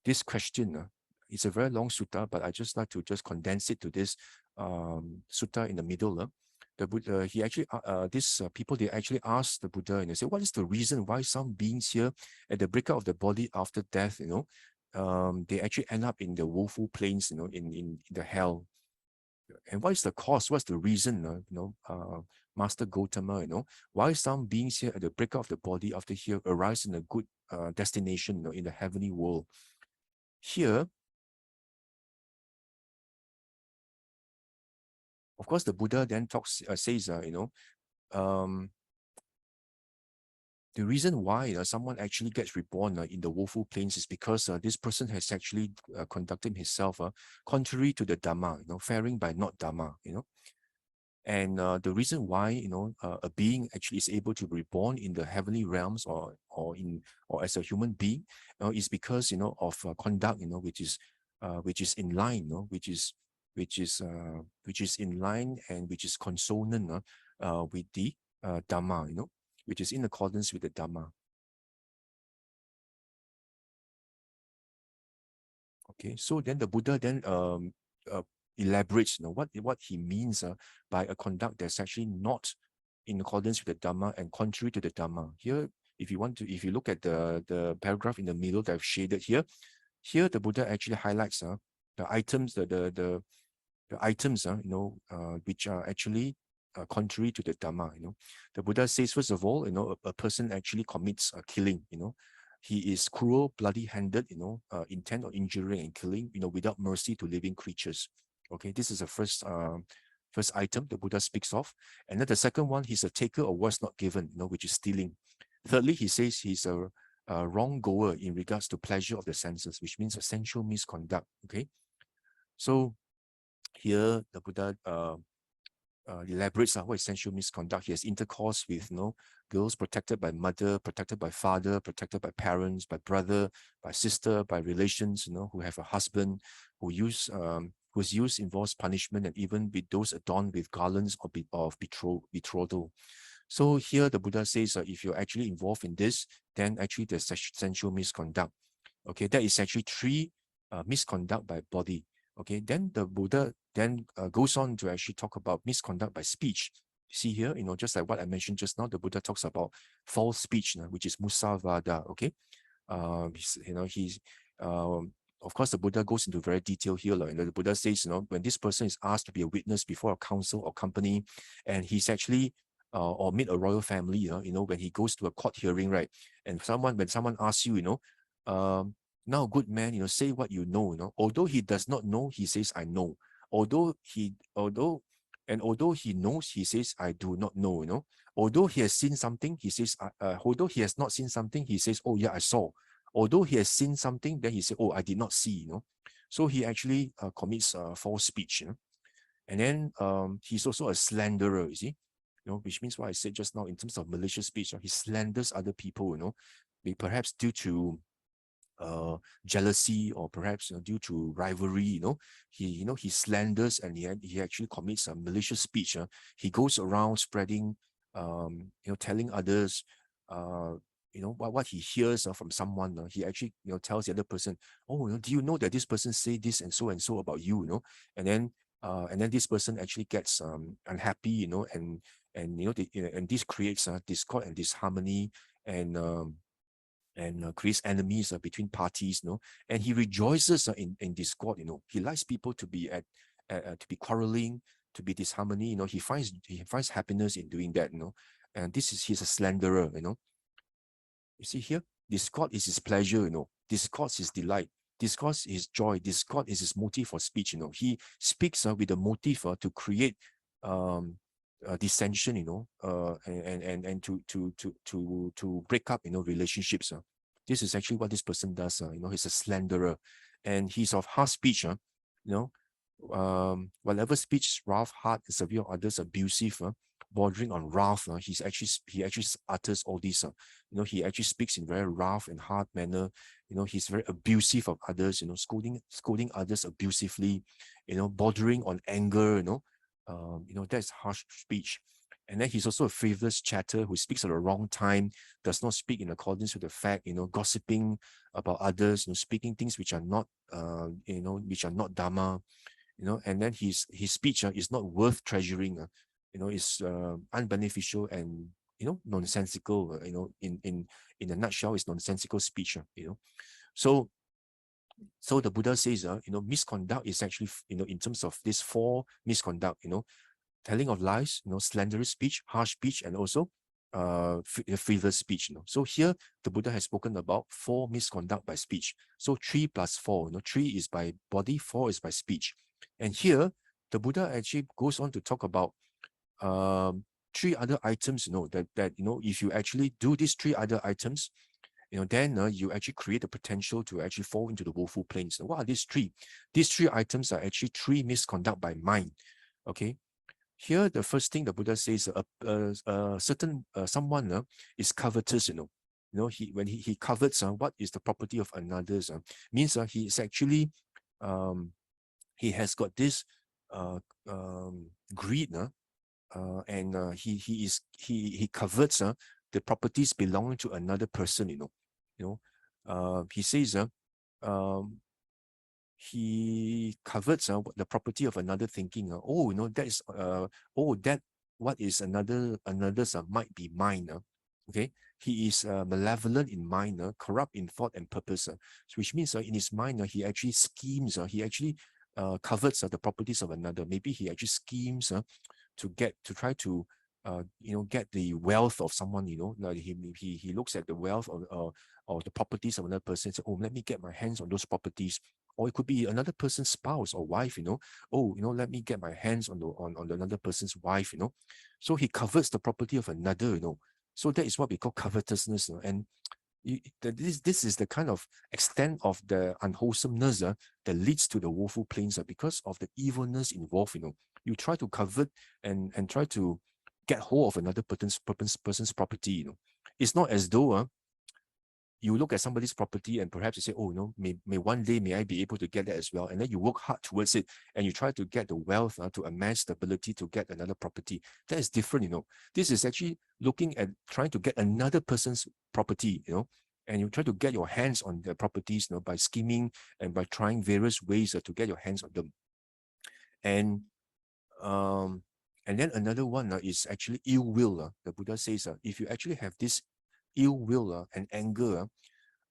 this question. It's a very long sutta, but I just like to just condense it to this sutta in the middle. The Buddha, he actually, these people, they actually asked the Buddha, and they say, what is the reason why some beings here at the breakup of the body after death, they actually end up in the woeful plains, in the hell? And what is the cause? What's the reason, Master Gautama, why some beings here at the breakup of the body after here arise in a good destination, in the heavenly world? Here, of course, the Buddha then says, the reason why someone actually gets reborn in the woeful plains is because this person has actually conducted himself contrary to the Dhamma, faring by not Dhamma, And the reason why, a being actually is able to be reborn in the heavenly realms or as a human being, is because, of conduct, which is in line, which is in line and which is consonant with the Dhamma, which is in accordance with the Dhamma. Okay, so then the Buddha then elaborates, what he means by a conduct that's actually not in accordance with the Dhamma and contrary to the Dhamma. Here, if you look at the paragraph in the middle that I've shaded here, the Buddha actually highlights the items, the items, which are actually contrary to the Dhamma. The Buddha says, first of all, a person actually commits a killing. He is cruel, bloody-handed, intent on injuring and killing, without mercy to living creatures. Okay, this is the first item the Buddha speaks of. And then the second one, he's a taker of what's not given, which is stealing. Thirdly, he says he's a wronggoer in regards to pleasure of the senses, which means a sensual misconduct. Okay, so here the Buddha elaborates what is sensual misconduct. He has intercourse with girls protected by mother, protected by father, protected by parents, by brother, by sister, by relations, who have a husband, whose use involves punishment, and even with those adorned with garlands of betrothal. So here the Buddha says if you're actually involved in this, then actually there's sensual misconduct. Okay, that is actually 3 misconduct by body. Okay, then the Buddha then goes on to actually talk about misconduct by speech. See here, just like what I mentioned just now, the Buddha talks about false speech, which is musavada. Okay, of course, the Buddha goes into very detail here. The Buddha says, when this person is asked to be a witness before a council or company, and he's actually or meet a royal family, when he goes to a court hearing, right, and when someone asks you, now, good man, say what you know, Although he does not know, he says, I know. Although And although he knows, he says, I do not know, you know. Although he has seen something, he says, although he has not seen something, he says, oh yeah, I saw. Although he has seen something, then he said, oh, I did not see, you know. So he actually commits false speech, you know. And then he's also a slanderer, you see, you know, which means what I said just now in terms of malicious speech, he slanders other people, you know, perhaps due to jealousy, or perhaps due to rivalry, you know, he slanders, and he actually commits a malicious speech. He goes around spreading, telling others, what he hears from someone. He actually tells the other person, oh, do you know that this person say this and so about you, you know, and then this person actually gets unhappy, you know, and and this creates discord and disharmony, and creates enemies between parties, you know, and he rejoices in discord, you know. He likes people to be to be quarreling, to be disharmony, you know. He finds happiness in doing that, you know. And he's a slanderer, you know. You see here, discord is his pleasure, you know. Discord is his delight. Discord is his joy. Discord is his motive for speech, you know. He speaks with a motive to create dissension, you know, and to break up, you know, relationships. This is actually what this person does. You know, he's a slanderer, and he's of harsh speech. You know, whatever speech is rough, hard, severe, others abusive, bordering on wrath. He actually utters all these. You know, he actually speaks in very rough and hard manner. You know, he's very abusive of others. You know, scolding others abusively. You know, bordering on anger. You know, that's harsh speech. And then he's also a frivolous chatter who speaks at the wrong time, does not speak in accordance with the fact, you know, gossiping about others, you know, speaking things which are not, which are not Dhamma, you know. And then his speech is not worth treasuring, you know, is unbeneficial and, you know, nonsensical, you know, in a nutshell, it's nonsensical speech, you know. So the Buddha says, you know, misconduct is actually, you know, in terms of this 4 misconduct, you know, telling of lies, you know, slanderous speech, harsh speech, and also frivolous speech. You know. So here the Buddha has spoken about 4 misconduct by speech. So 3 plus 4, you know, 3 is by body, 4 is by speech. And here the Buddha actually goes on to talk about 3 other items, you know, that you know, if you actually do these 3 other items, you know, then you actually create the potential to actually fall into the woeful plains. What are these 3? These 3 items are actually 3 misconduct by mind. Okay. Here, the first thing the Buddha says, someone is covetous, you know. You know, when he covets what is the property of another's, means he is actually, he has got this greed, and he covets the properties belonging to another person, you know. He says, he covets the property of another, thinking, oh, you know, that is that what is another's might be mine. Okay, he is malevolent in mind, corrupt in thought and purpose, which means in his mind he actually schemes, he actually covets the properties of another. Maybe he actually schemes to try to you know, get the wealth of someone, you know. Like he looks at the wealth or the properties of another person and says, oh, let me get my hands on those properties. Or it could be another person's spouse or wife, you know. Oh, you know, let me get my hands on another person's wife, you know. So he covets the property of another, you know. So that is what we call covetousness, you know? And this is the kind of extent of the unwholesomeness that leads to the woeful plains, because of the evilness involved, you know. You try to covet and try to get hold of another person's property, you know. It's not as though you look at somebody's property and perhaps you say, oh, no, may one day may I be able to get that as well. And then you work hard towards it and you try to get the wealth to amass the ability to get another property. That is different, you know. This is actually looking at trying to get another person's property, you know, and you try to get your hands on the properties, you know, by scheming and by trying various ways to get your hands on them. And then another one is actually ill will. The Buddha says, if you actually have this ill will and anger,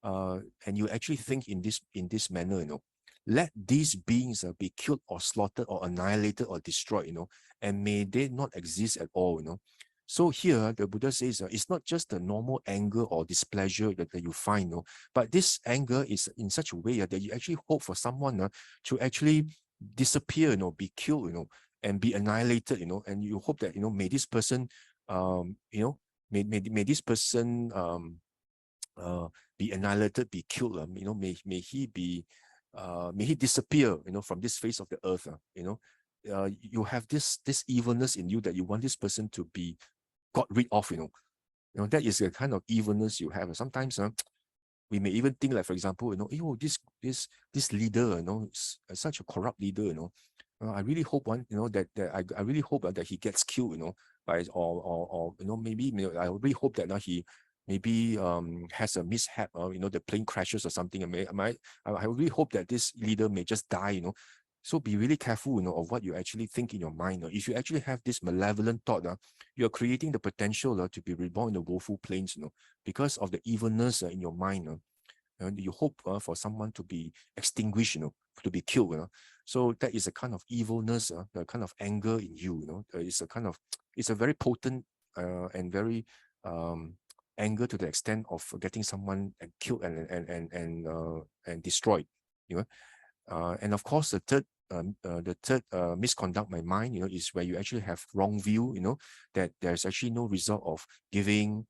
and you actually think in this manner, you know, let these beings be killed or slaughtered or annihilated or destroyed, you know, and may they not exist at all, you know. So here the Buddha says it's not just the normal anger or displeasure that you find, you know, but this anger is in such a way that you actually hope for someone to actually disappear, you know, be killed, you know. and be annihilated, and you hope that, may this person, may this person be annihilated, be killed, may he be, may he disappear, from this face of the earth, you have this evilness in you that you want this person to be got rid of, that is the kind of evilness you have. Sometimes we may even think, like, for example, this leader, such a corrupt leader, I really hope I really hope that he gets killed, by or maybe I really hope that he maybe has a mishap, the plane crashes or something. I really hope that this leader may just die, So be really careful, of what you actually think in your mind. If you actually have this malevolent thought, you're creating the potential to be reborn in the woeful plains, because of the evilness in your mind. And you hope for someone to be extinguished, to be killed. So that is a kind of evilness, the kind of anger in you. It's a very potent and very anger to the extent of getting someone killed and destroyed. And of course, the third misconduct by mind, is where you actually have wrong view, that there's actually no result of giving,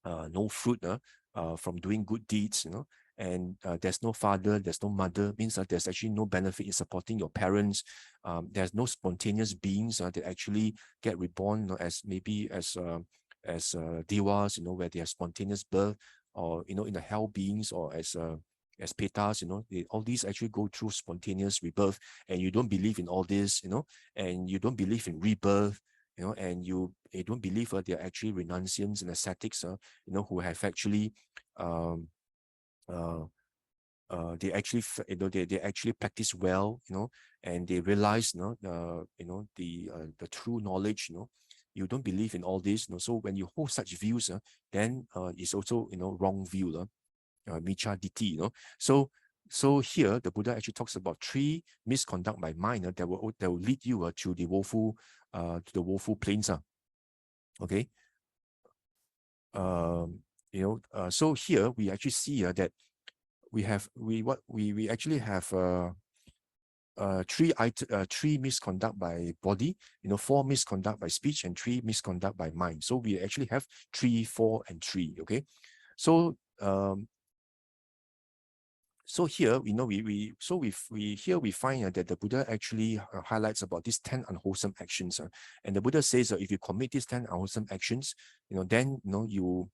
no fruit from doing good deeds, and there's no father, there's no mother, means that there's actually no benefit in supporting your parents. There's no spontaneous beings that actually get reborn, as maybe as devas, where they have spontaneous birth, or in the hell beings, or as petas, all these actually go through spontaneous rebirth, and you don't believe in all this, and you don't believe in rebirth, and you don't believe they're actually renunciants and ascetics, who have actually they actually practice well, and they realize, the true knowledge, you don't believe in all this, so when you hold such views, then it's also, wrong view, Micha Diti, So here the Buddha actually talks about 3 misconduct by mind that will lead you to the woeful plains. Okay. So here we actually see that we actually have 3 misconduct by body, 4 misconduct by speech, and 3 misconduct by mind. So we actually have 3, 4, and 3. Okay. So so here, we find that the Buddha actually highlights about these 10 unwholesome actions, and the Buddha says that if you commit these 10 unwholesome actions, then you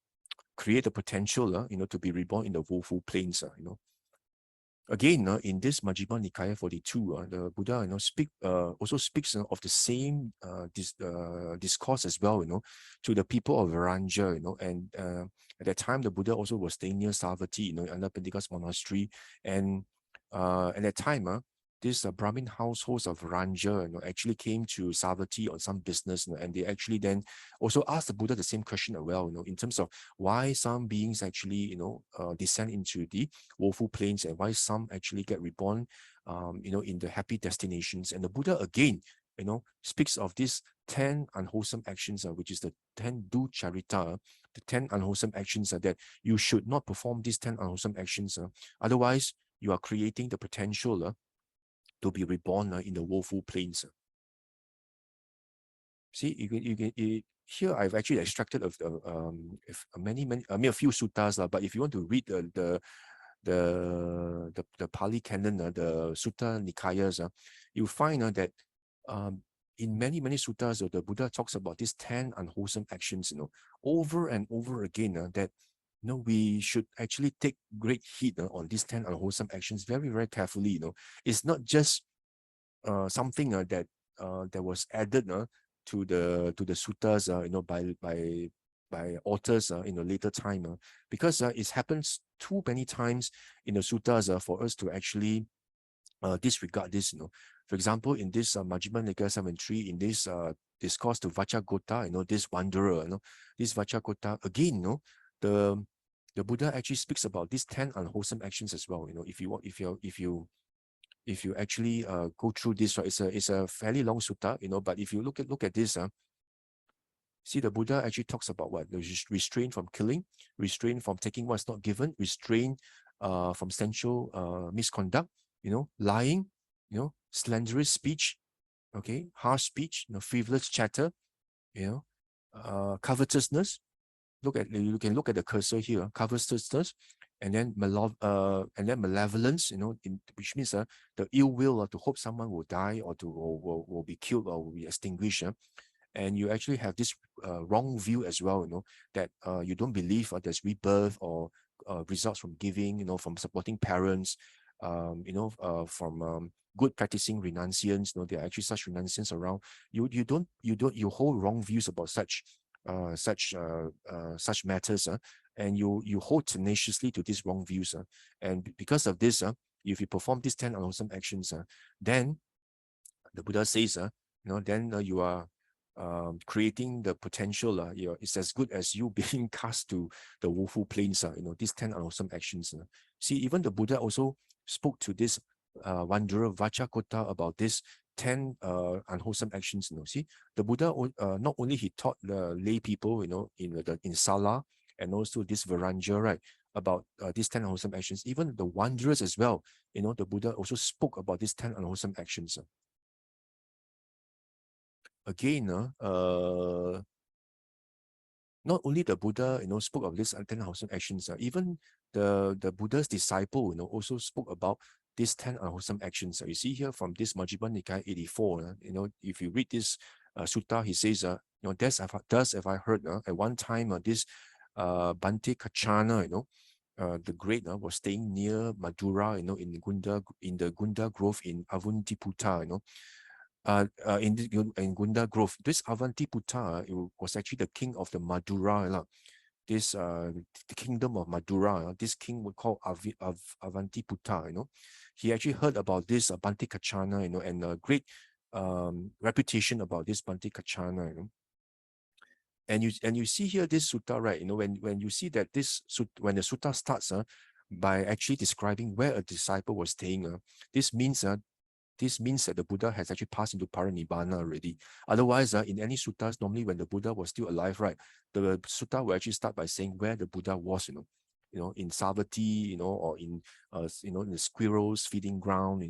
create the potential, to be reborn in the woeful plains. Again, in this Majjhima Nikaya 42, the Buddha also speaks of the same discourse as well, to the people of Varanja, and at that time the Buddha also was staying near Savatthi, under Pentika's monastery, and at that time, this Brahmin households of Varanja, actually came to Savatthi on some business, and they actually then also asked the Buddha the same question as well, in terms of why some beings actually, descend into the woeful plains, and why some actually get reborn, in the happy destinations. And the Buddha again, speaks of these 10 unwholesome actions, which is the 10 𝓷𝓲𝓷𝓷, the 10 unwholesome actions that you should not perform these 10 unwholesome actions. Otherwise, you are creating the potential to be reborn in the woeful plains. See, here I've actually extracted a few suttas, but if you want to read the Pali canon, the Sutta Nikayas, you find that in many suttas, the Buddha talks about these 10 unwholesome actions, over and over again, that we should actually take great heed on these 10 unwholesome actions very, very carefully. It's not just something that was added to the suttas, by authors in a later time, because it happens too many times in the suttas for us to actually disregard this. For example, in this Majjhima Nikaya 73, in this discourse to Vacchagotta, this wanderer, this Vacchagotta, again, the Buddha actually speaks about these 10 unwholesome actions as well. If you actually go through this, right, it's a fairly long sutta, but if you look at this, see, the Buddha actually talks about what? The restraint from killing, restraint from taking what's not given, restraint from sensual misconduct, lying, slanderous speech, okay, harsh speech, frivolous chatter, covetousness. You can look at the cursor here, covetousness, and then malevolence, which means the ill will to hope someone will die or will be killed or will be extinguished. And you actually have this wrong view as well, that you don't believe there's rebirth or results from giving, from supporting parents, from good practicing renunciants. There are actually such renunciants around. You hold wrong views about such matters, and you hold tenaciously to these wrong views, and because of this, if you perform these 10 unwholesome actions, then the Buddha says, then you are creating the potential. It's as good as you being cast to the woeful plains. These 10 unwholesome actions. See, even the Buddha also spoke to this wanderer Vacchakotta about this 10 unwholesome actions. See, the Buddha not only he taught the lay people, in Sala, and also this Varanja, right, about these 10 unwholesome actions. Even the wanderers as well, the Buddha also spoke about these 10 unwholesome actions. Again, not only the Buddha, spoke of these 10 unwholesome actions, even the Buddha's disciple, also spoke about these 10 unwholesome actions. You see here from this Majjhima Nikaya 84, if you read this sutta, he says, thus have I heard at one time this Bhante Kachana, the great, was staying near Madura, in the Gunda Grove in Avantiputta, in Gunda Grove. This Avantiputta was actually the king of the Madura, this the kingdom of Madura. This king would call Avantiputta. He actually heard about this Bhante Kachana, and a great reputation about this Bhante Kachana. And you see here this sutta, right? When you see that when the sutta starts by actually describing where a disciple was staying, this means that the Buddha has actually passed into Paranibbana already. Otherwise, in any suttas, normally when the Buddha was still alive, right, the sutta will actually start by saying where the Buddha was, in Savatthi, or in the squirrels feeding ground,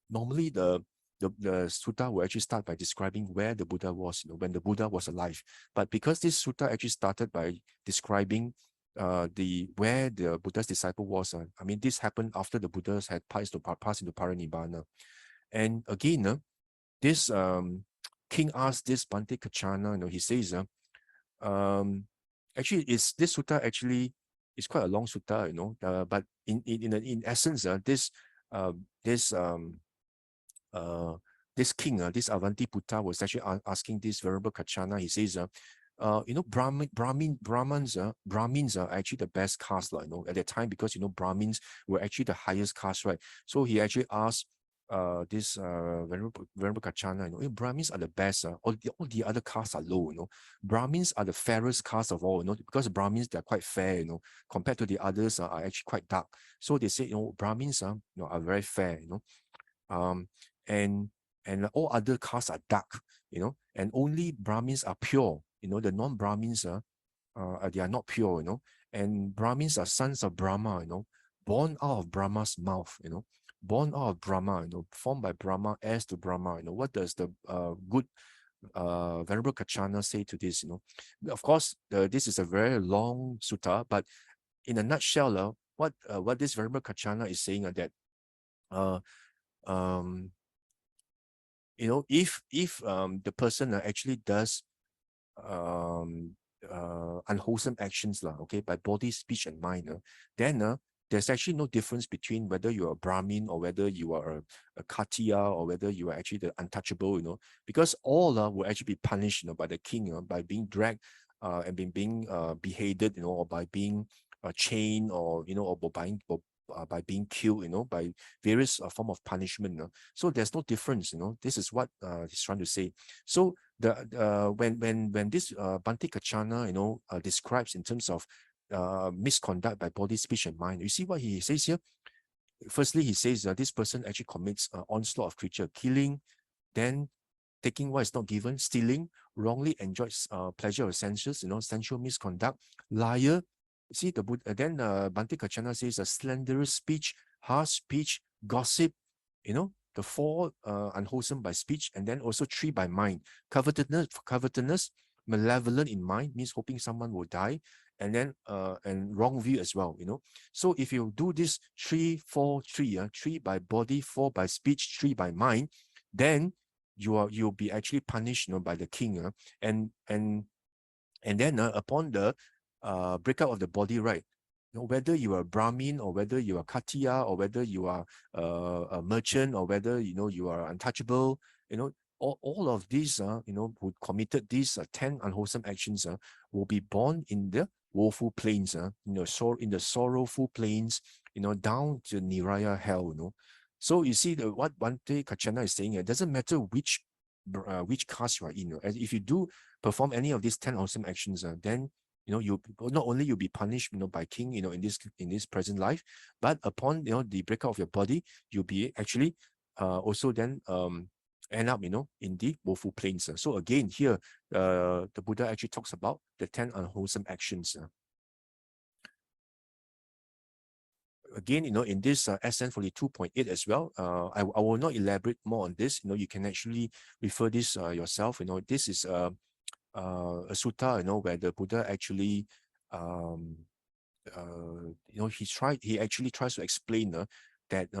normally the sutta will actually start by describing where the Buddha was, when the Buddha was alive. But because this sutta actually started by describing where the Buddha's disciple was, this happened after the Buddha had passed into Paranibbana. And again, this king asked this Bhante Kachana, he says, actually, this sutta actually is quite a long sutta, but in essence, this king, this Avantiputta, was actually asking this Venerable Kachana. He says, Brahmins are actually the best caste, at that time, because Brahmins were actually the highest caste, right? So he actually asked this Venerable Kachana, Brahmins are the best, all the other castes are low, Brahmins are the fairest caste of all, because Brahmins, they're quite fair, compared to the others are actually quite dark. So they say, Brahmins are very fair, and all other castes are dark, and only Brahmins are pure. The non-Brahmins they are not pure, and Brahmins are sons of Brahma, born out of Brahma's mouth, born out of Brahma, formed by Brahma, heirs to Brahma. What does the good Venerable Kachana say to this? Of course, this is a very long sutta, but in a nutshell, what this Venerable Kachana is saying that if the person actually does unwholesome actions, okay, by body, speech, and mind, then there's actually no difference between whether you're a Brahmin or whether you are a Khattiya or whether you are actually the untouchable, because all will actually be punished, by the king, by being dragged and being beheaded, or by being chained, or by being killed, by various form of punishment. So there's no difference. This is what he's trying to say. So when this Bhante Kachana describes in terms of misconduct by body, speech, and mind, you see what he says here. Firstly, he says this person actually commits onslaught of creature, killing, then taking what is not given, stealing, wrongly enjoys pleasure of senses, sensual misconduct, liar. See the Buddha, then Bhante Kachana says slanderous speech, harsh speech, gossip, the 4 unwholesome by speech, and then also 3 by mind. Covetousness, malevolent in mind, means hoping someone will die, and then and wrong view as well, you know. So if you do this 3, 4, 3, 3 by body, 4 by speech, 3 by mind, then you'll be actually punished, you know, by the king, and then upon the breakup of the body, right, you know, whether you are Brahmin or whether you are Khattiya or whether you are a merchant or whether, you know, you are untouchable, you know, all of these, you know, who committed these 10 unwholesome actions will be born in the woeful plains, you know, in the sorrowful plains, you know, down to Niraya hell, you know. So you see, what Bhante Kachana is saying, it doesn't matter which caste you are in, you know, if you do perform any of these 10 unwholesome actions, then, you know, you not only you'll be punished, you know, by king, you know, in this present life, but upon, you know, the breakup of your body, you'll be actually also then end up, you know, in the woeful plains. So again, here the Buddha actually talks about the 10 unwholesome actions. Again, you know, in this SN 42.8 as well, I will not elaborate more on this. You know, you can actually refer this yourself. You know, this is a sutta, you know, where the Buddha actually you know, he actually tries to explain that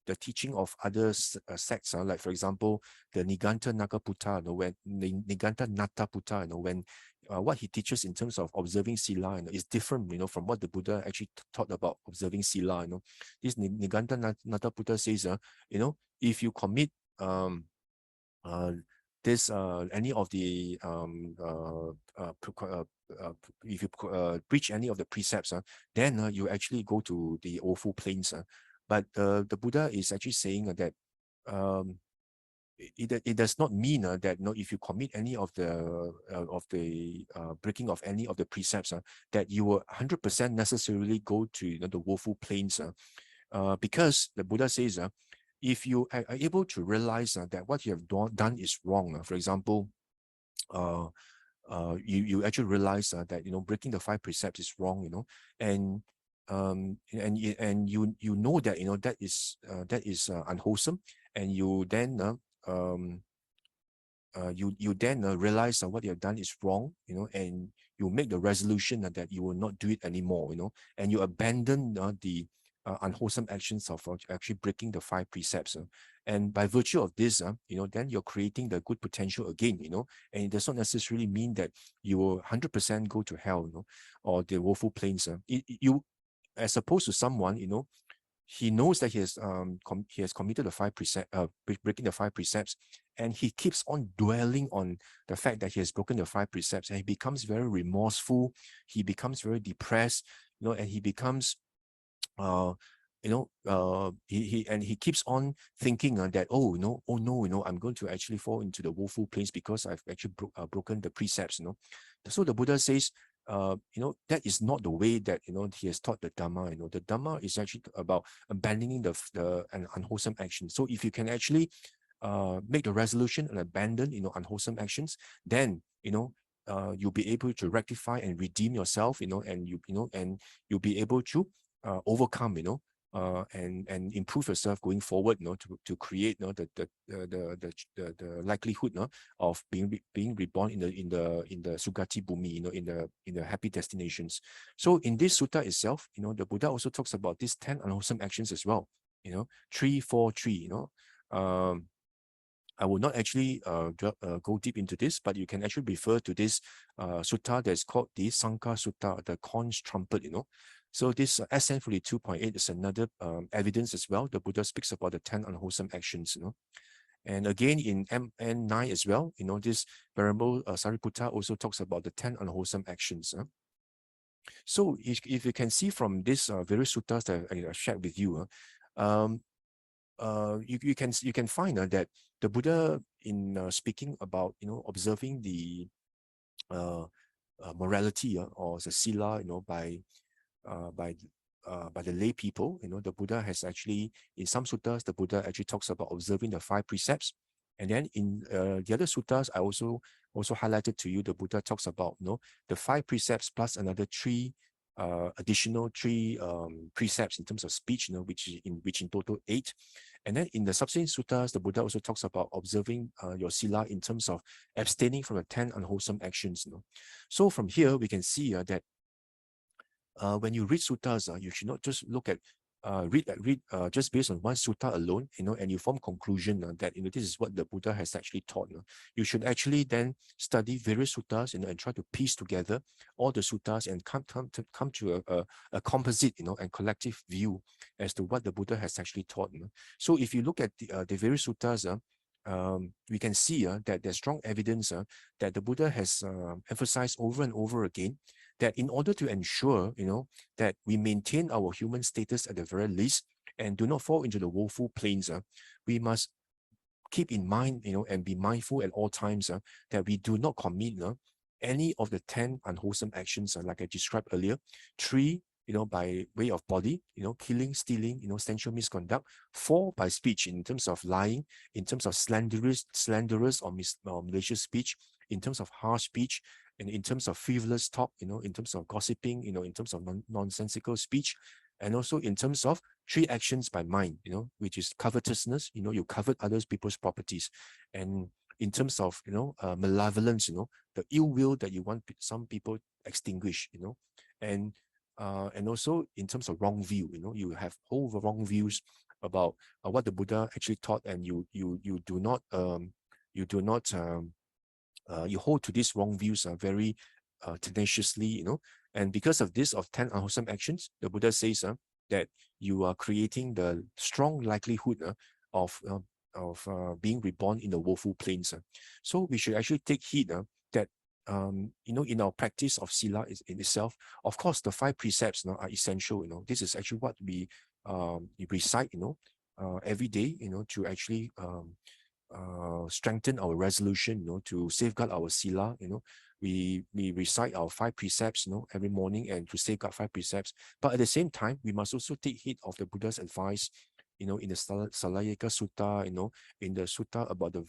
the teaching of other sects, like for example the Niganta Nagaputta, you know, when Niganta Nataputta, you know, when what he teaches in terms of observing sila, you know, is different, you know, from what the Buddha actually taught about observing sila. You know, this Niganta Nataputta says, you know, if you commit any of the if you breach any of the precepts, then you actually go to the awful plains. But the Buddha is actually saying that it does not mean that, you know, if you commit any of the breaking of any of the precepts, that you will 100% necessarily go to, you know, the woeful plains, because the Buddha says, if you are able to realize that what you have done is wrong, for example, you actually realize that, you know, breaking the 5 precepts is wrong, you know, and you know that, you know, that is unwholesome, and you then you then realize what you have done is wrong, you know, and you make the resolution that you will not do it anymore, you know, and you abandon the unwholesome actions of actually breaking the 5 precepts. And by virtue of this, you know, then you're creating the good potential again, you know, and it does not necessarily mean that you will 100% go to hell, you know, or the woeful plains. You, as opposed to someone, you know, he knows that he has committed the 5 precepts, breaking the 5 precepts, and he keeps on dwelling on the fact that he has broken the 5 precepts, and he becomes very remorseful, he becomes very depressed, you know, and he becomes you know, he keeps on thinking that, oh no, you know, I'm going to actually fall into the woeful plains because I've actually broken the precepts, you know. So the Buddha says, you know, that is not the way that, you know, he has taught the Dhamma. You know, the Dhamma is actually about abandoning the unwholesome action. So if you can actually make the resolution and abandon, you know, unwholesome actions, then, you know, you'll be able to rectify and redeem yourself, you know, and you'll be able to overcome, you know, and improve yourself going forward, you know, to create, you know, the likelihood, you know, of being reborn in the Sugati Bhumi, you know, in the happy destinations. So in this sutta itself, you know, the Buddha also talks about these 10 unwholesome actions as well, you know, 3, 4, 3, you know. I will not actually go deep into this, but you can actually refer to this sutta that's called the Sangha Sutta, the conch trumpet, you know. So this SN 42.8 is another evidence as well. The Buddha speaks about the 10 unwholesome actions, you know. And again, in MN9 as well, you know, this Venerable Sariputta also talks about the 10 unwholesome actions. So if you can see from these various suttas that I shared with you, you can find that the Buddha, in speaking about, you know, observing the morality or the sila, you know, by the lay people, you know, the Buddha has actually, in some suttas, the Buddha actually talks about observing the 5 precepts, and then in the other suttas, I also highlighted to you, the Buddha talks about, you know, the 5 precepts plus another 3 additional 3 precepts in terms of speech, you know, which in total 8, And then in the subsequent suttas, the Buddha also talks about observing your sila in terms of abstaining from the 10 unwholesome actions. So from here, we can see that when you read suttas, you should not just look at read just based on one sutta alone, and you form conclusion that this is what the Buddha has actually taught. You should actually then study various suttas, and try to piece together all the suttas and come to a composite, and collective view as to what the Buddha has actually taught. So if you look at the various suttas, we can see that there's strong evidence that the Buddha has emphasized over and over again that in order to ensure, that we maintain our human status at the very least and do not fall into the woeful planes, we must keep in mind, and be mindful at all times that we do not commit any of the 10 unwholesome actions, like I described earlier. 3, by way of body, killing, stealing, sensual misconduct. 4, by speech, in terms of lying, in terms of slanderous or malicious speech, in terms of harsh speech, and in terms of frivolous talk, in terms of gossiping, in terms of nonsensical speech, and also in terms of 3 actions by mind, which is covetousness, you covet others people's properties, and in terms of malevolence, the ill will that you want some people extinguish, and also in terms of wrong view, you have whole wrong views about what the Buddha actually taught, and you do not you hold to these wrong views very tenaciously, and because of this, of 10 unwholesome actions, the Buddha says that you are creating the strong likelihood of being reborn in the woeful planes. So we should actually take heed that in our practice of sila in itself, of course, the 5 precepts are essential. This is actually what we recite, every day, to actually strengthen our resolution, to safeguard our sila. We recite our 5 precepts, every morning, and to safeguard 5 precepts. But at the same time, we must also take heed of the Buddha's advice, in the 𝓷𝓾𝓷𝓷 Sutta, in the sutta about the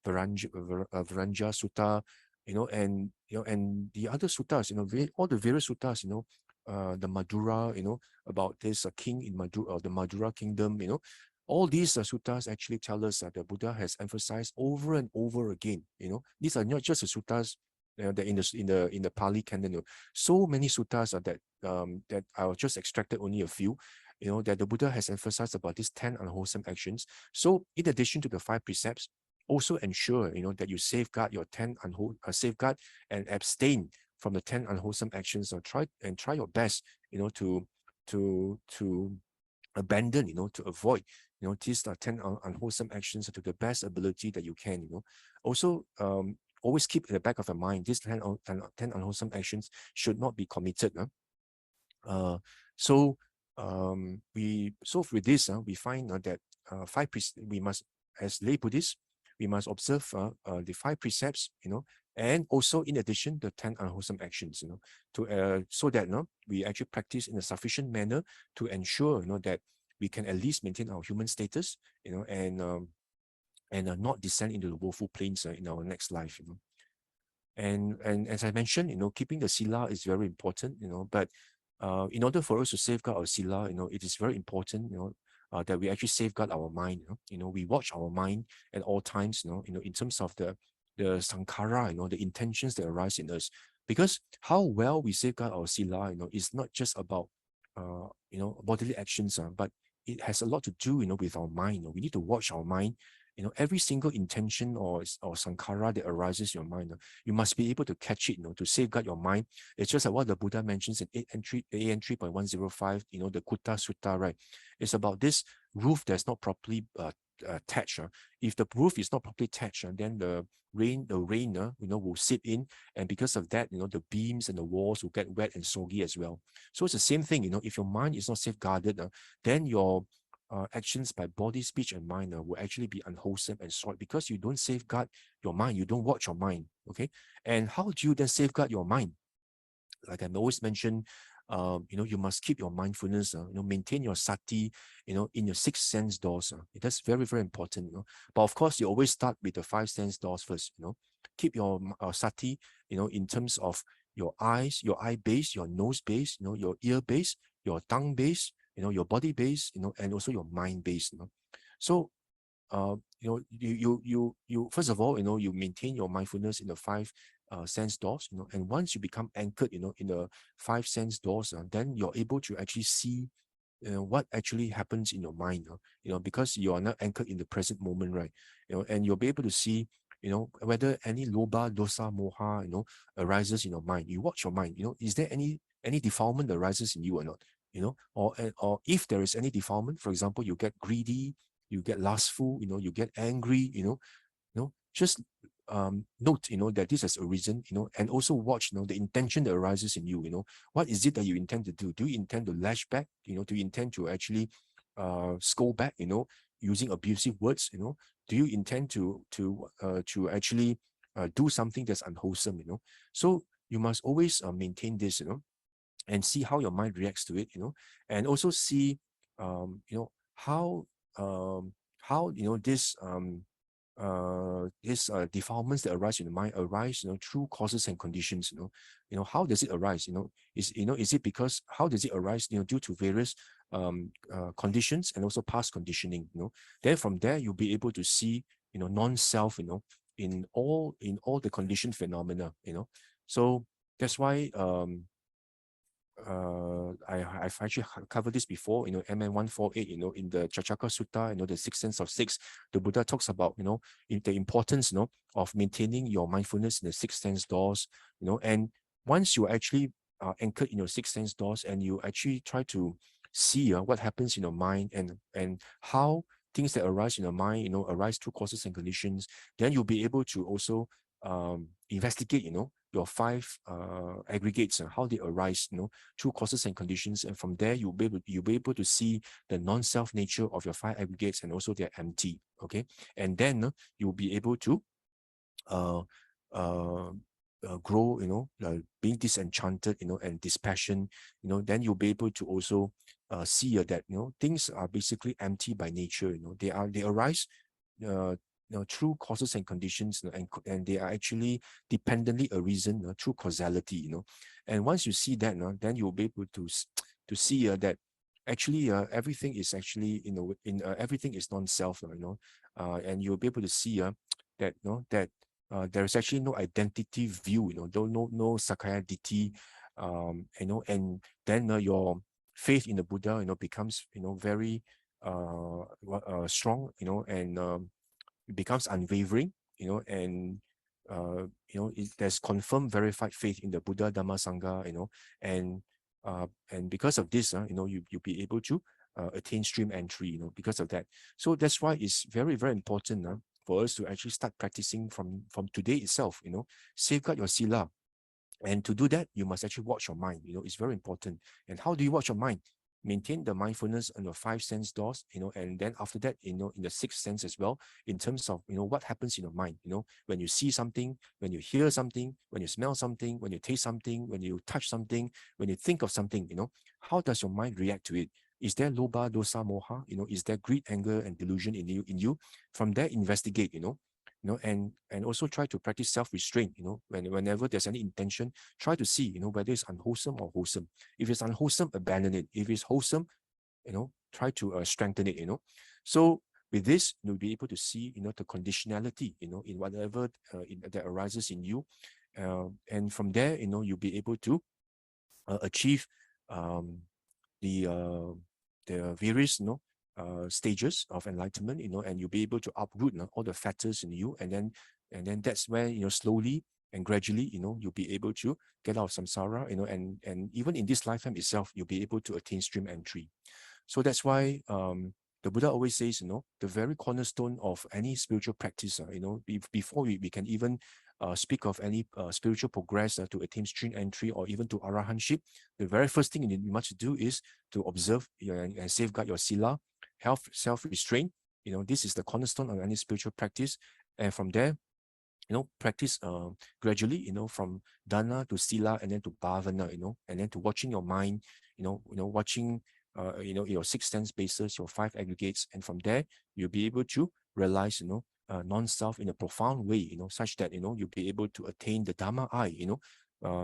𝓤𝓷𝓲𝓷𝓷 Sutta, and the other suttas, all the various suttas, the Madura, about this king in Madura, the Madura kingdom, all these suttas actually tell us that the Buddha has emphasized over and over again. These are not just the suttas that in the Pali canon. So many suttas that that I just extracted only a few. That the Buddha has emphasized about these 10 unwholesome actions. So in addition to the 5 precepts, also ensure that you safeguard your 10 safeguard and abstain from the 10 unwholesome actions, or try your best to abandon, to avoid these 10 unwholesome actions to the best ability that you can. Also always keep in the back of your mind, these 10 unwholesome actions should not be committed. So with this we find that we must, as lay Buddhists, we must observe the 5 precepts, and also in addition the 10 unwholesome actions, to so that we actually practice in a sufficient manner to ensure that we can at least maintain our human status, and not descend into the woeful planes in our next life. And as I mentioned, keeping the sila is very important, but in order for us to safeguard our sila, it is very important, that we actually safeguard our mind. We watch our mind at all times, in terms of the sankhara, the intentions that arise in us. Because how well we safeguard our sila, is not just about bodily actions, but it has a lot to do, with our mind. We need to watch our mind. Every single intention or sankhara that arises in your mind, you must be able to catch it, to safeguard your mind. It's just like what the Buddha mentions in AN 3.105, the Kutta Sutta, right? It's about this roof that's not properly attached. If the roof is not properly attached, then the rain, will seep in, and because of that, the beams and the walls will get wet and soggy as well. So it's the same thing, if your mind is not safeguarded, then your actions by body, speech, and mind will actually be unwholesome and soiled, because you don't safeguard your mind, you don't watch your mind. Okay, and how do you then safeguard your mind? Like I always mention, you must keep your mindfulness, maintain your sati, in your 6 sense doors. That's very, very important. But of course, you always start with the 5 sense doors first. Keep your sati, in terms of your eyes, your eye base, your nose base, your ear base, your tongue base, your body base, and also your mind base. So you first of all, you maintain your mindfulness in the five sense doors, and once you become anchored, in the five sense doors, then you're able to actually see what actually happens in your mind, because you are not anchored in the present moment, right? And you'll be able to see, whether any loba, dosa, moha, arises in your mind. You watch your mind, is there any defilement that arises in you or not? Or if there is any defilement, for example, you get greedy, you get lustful, you get angry, just note, that this has arisen, and also watch, the intention that arises in you, what is it that you intend to do? Do you intend to lash back? Do you intend to actually scold back, using abusive words? Do you intend to actually do something that's unwholesome? So you must always maintain this, and see how your mind reacts to it, and also see, how these defilements that arise in the mind arise, through causes and conditions. How does it arise? Is it because, how does it arise? Due to various conditions and also past conditioning. Then from there you'll be able to see, non-self, in all the conditioned phenomena. So that's why I've actually covered this before, MN 148, in the Chachaka Sutta, the sixth sense of six, the Buddha talks about, the importance, of maintaining your mindfulness in the sixth sense doors, and once you actually are anchored in your sixth sense doors and you actually try to see what happens in your mind and how things that arise in your mind, arise through causes and conditions, then you'll be able to also investigate, your five aggregates and how they arise, through causes and conditions, and from there you'll be able to see the non-self nature of your five aggregates and also they're empty. Okay, and then you'll be able to grow, being disenchanted, and dispassion, then you'll be able to also see that things are basically empty by nature. They arise through causes and conditions, and they are actually dependently arisen through causality. And once you see that, then you'll be able to see that actually everything is actually everything is non-self. And you'll be able to see that that there is actually no identity view. No Sakaya Ditti, and then your faith in the Buddha becomes very strong, and it becomes unwavering, and there's confirmed, verified faith in the Buddha, Dhamma, Sangha, and because of this, you'll be able to attain stream entry, because of that. So that's why it's very, very important for us to actually start practicing from today itself, safeguard your sila. And to do that, you must actually watch your mind. It's very important. And how do you watch your mind? Maintain the mindfulness on your five sense doors, and then after that, in the sixth sense as well, in terms of, what happens in your mind, when you see something, when you hear something, when you smell something, when you taste something, when you touch something, when you think of something, how does your mind react to it? Is there loba, dosa, moha? Is there greed, anger, and delusion in you? From there, investigate, and also try to practice self-restraint, whenever there's any intention, try to see, whether it's unwholesome or wholesome. If it's unwholesome, abandon it. If it's wholesome, try to strengthen it, So with this, you'll be able to see, the conditionality, in whatever that arises in you. And from there, you'll be able to achieve the various, stages of enlightenment, and you'll be able to uproot all the factors in you, and then that's where, slowly and gradually, you'll be able to get out of samsara, and even in this lifetime itself, you'll be able to attain stream entry. So that's why the Buddha always says, the very cornerstone of any spiritual practice, before we can even speak of any spiritual progress to attain stream entry or even to arahantship, the very first thing you must do is to observe and safeguard your sila, health, self-restraint. This is the cornerstone of any spiritual practice. And from there, practice gradually, from dana to sila, and then to bhavana, and then to watching your mind, watching your six sense bases, your five aggregates, and from there you'll be able to realize, non-self in a profound way, such that you'll be able to attain the Dhamma eye,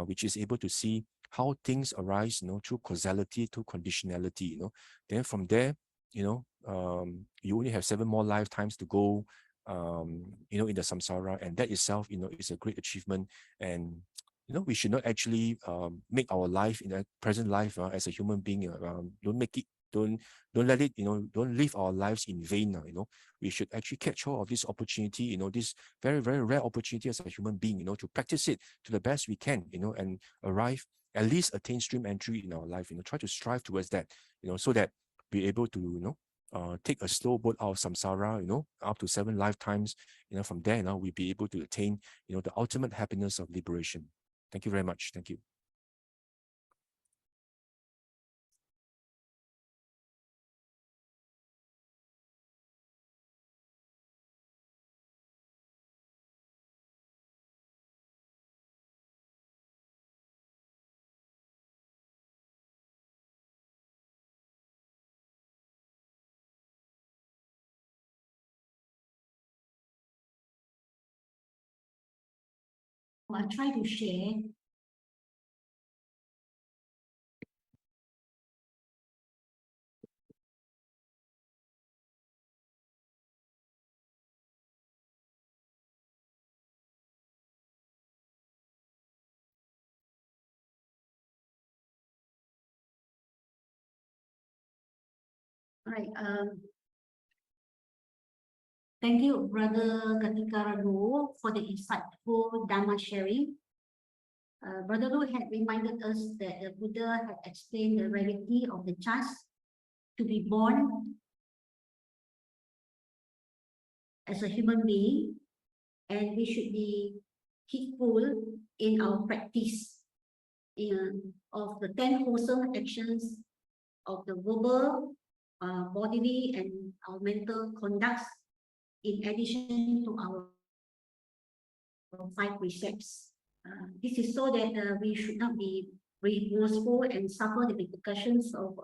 which is able to see how things arise, through causality, through conditionality, Then from there, you only have 7 more lifetimes to go, in the samsara, and that itself, is a great achievement. And we should not actually make our life in a present life as a human being. Don't make it. Don't let it. Don't live our lives in vain. We should actually catch hold of this opportunity. This very, very rare opportunity as a human being. To practice it to the best we can. And arrive, at least attain stream entry in our life. Try to strive towards that. So that we're able to take a slow boat out of samsara, up to 7 lifetimes. From there, we'll be able to attain, the ultimate happiness of liberation. Thank you very much. Thank you. I try to share. All right. Thank you, Brother Ghatikara Loo, for the insightful Dhamma sharing. Brother Loo had reminded us that the Buddha had explained the rarity of the chance to be born as a human being, and we should be heedful in our practice of the 10 wholesome actions of the verbal, bodily, and our mental conducts, in addition to our 5 precepts. This is so that we should not be remorseful and suffer the repercussions of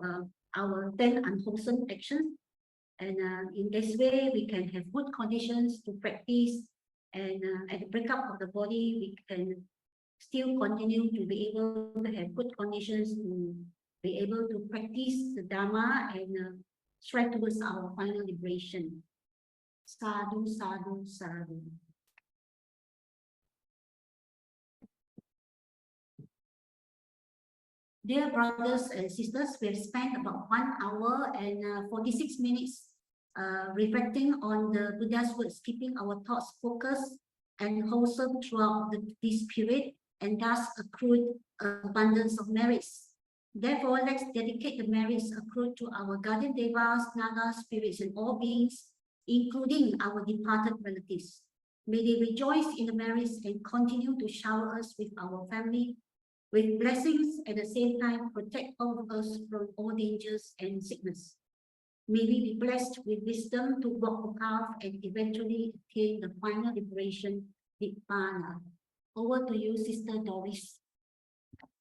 our 10 unwholesome actions. And in this way, we can have good conditions to practice, and at the breakup of the body, we can still continue to be able to have good conditions to be able to practice the Dhamma and strive towards our final liberation. Sadhu, sadhu, sadhu. Dear brothers and sisters, we have spent about 1 hour and 46 minutes reflecting on the Buddha's words, keeping our thoughts focused and wholesome throughout this period, and thus accrued abundance of merits. Therefore, let's dedicate the merits accrued to our guardian devas, nagas, spirits, and all beings, including our departed relatives. May they rejoice in the merits and continue to shower us with our family with blessings, at the same time protect all of us from all dangers and sickness. May we be blessed with wisdom to walk the path and eventually attain the final liberation, Nibbana. Over to you, Sister Doris.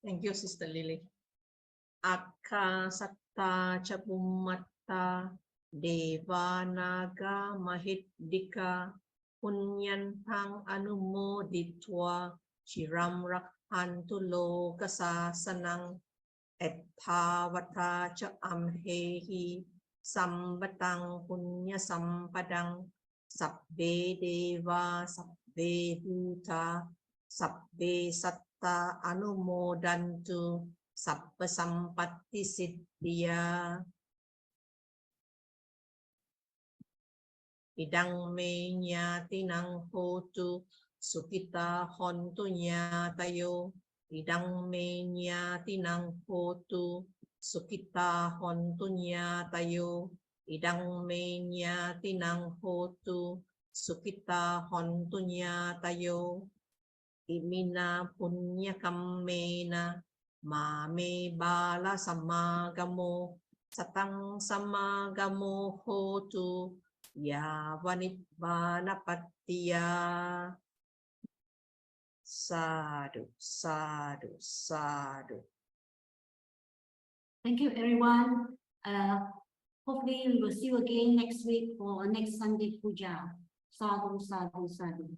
Thank you, Sister Lily. Akka satta ca bummatta deva naga mahiddika punyantang anumoditwa 𝓟𝓾𝓷𝓷 lokasasanang etthavata ca amhehi sambatang punya sampadang sabbe deva sabbe bhuta sabbe satta anumodantu sabba sampatti siddhya. Idang me nyatinang hotu sukita hontu nyatayo. Idang me nyatinang hotu sukita hontu nyatayo. Idang me nyatinang hotu sukita hontu nyatayo. Imina punya kammena mame bala samagamo satang samagamo hotu ya vanibbana pattiya. Sadhu, sadhu, sadhu. Thank you, everyone. Hopefully, we will see you again next week for our next Sunday Pūjā. Sadhu, sadhu, sadhu.